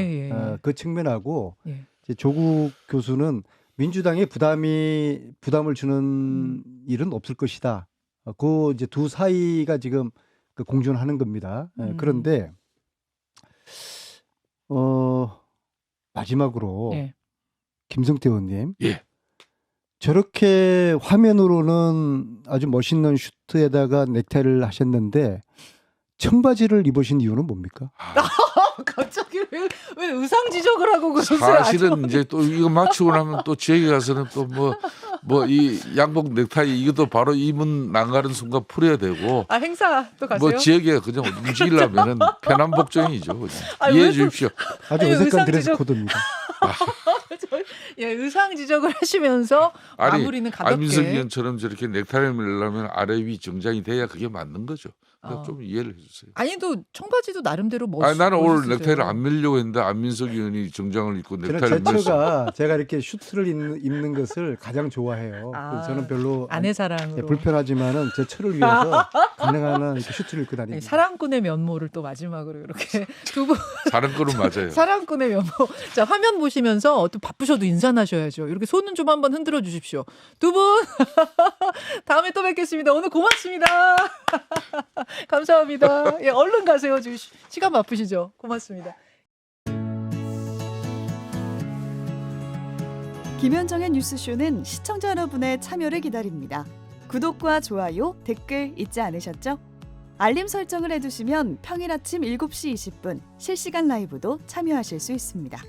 그 측면하고 이제 조국 교수는 민주당에 부담을 주는 일은 없을 것이다. 그 이제 두 사이가 지금 공존하는 겁니다. 그런데 마지막으로 김성태 의원님, 저렇게 화면으로는 아주 멋있는 슈트에다가 넥타이를 하셨는데 청바지를 입으신 이유는 뭡니까? 갑자기 왜 의상 지적을 하고 그러세요? 사실은 이제 또 이거 맞추고 나면 또 지역에 가서는 또 뭐 이 양복 넥타이 이것도 바로 입은 나가는 순간 풀어야 되고. 행사 또 가세요? 뭐 지역에 그냥 움직이려면은 편한 복종이죠. 이해해 주십시오. 아주 어색한 드레스 코드입니다. 의상 지적을 하시면서 마무리는 가볍게. 안민석 의원처럼 저렇게 넥타이를 매려면 아래 위 정장이 돼야 그게 맞는 거죠. 그러니까 좀 이해를 해주세요. 또 청바지도 나름대로 멋있어요. 나는 오늘 넥타이를 안 매려고 했는데 안민석 의원이 정장을 입고 넥타이를 제처가 제가 이렇게 슈트를 입는 것을 가장 좋아해요. 저는 별로 아내 사랑으로 불편하지만은 제 처를 위해서 가능한 한 이렇게 슈트를 입고 다닙니다. 사랑꾼의 면모를 또 마지막으로 이렇게 두 분 사랑꾼은 맞아요. 사랑꾼의 면모. 자, 화면 보시면서 또 바쁘셔도 인사하셔야죠. 이렇게 손은 좀 한번 흔들어 주십시오. 두 분 다음에 또 뵙겠습니다. 오늘 고맙습니다. 감사합니다. 얼른 가세요. 지금 시간 바쁘시죠? 고맙습니다. 김현정의 뉴스쇼는 시청자 여러분의 참여를 기다립니다. 구독과 좋아요, 댓글 잊지 않으셨죠? 알림 설정을 해두시면 평일 아침 7시 20분 실시간 라이브도 참여하실 수 있습니다.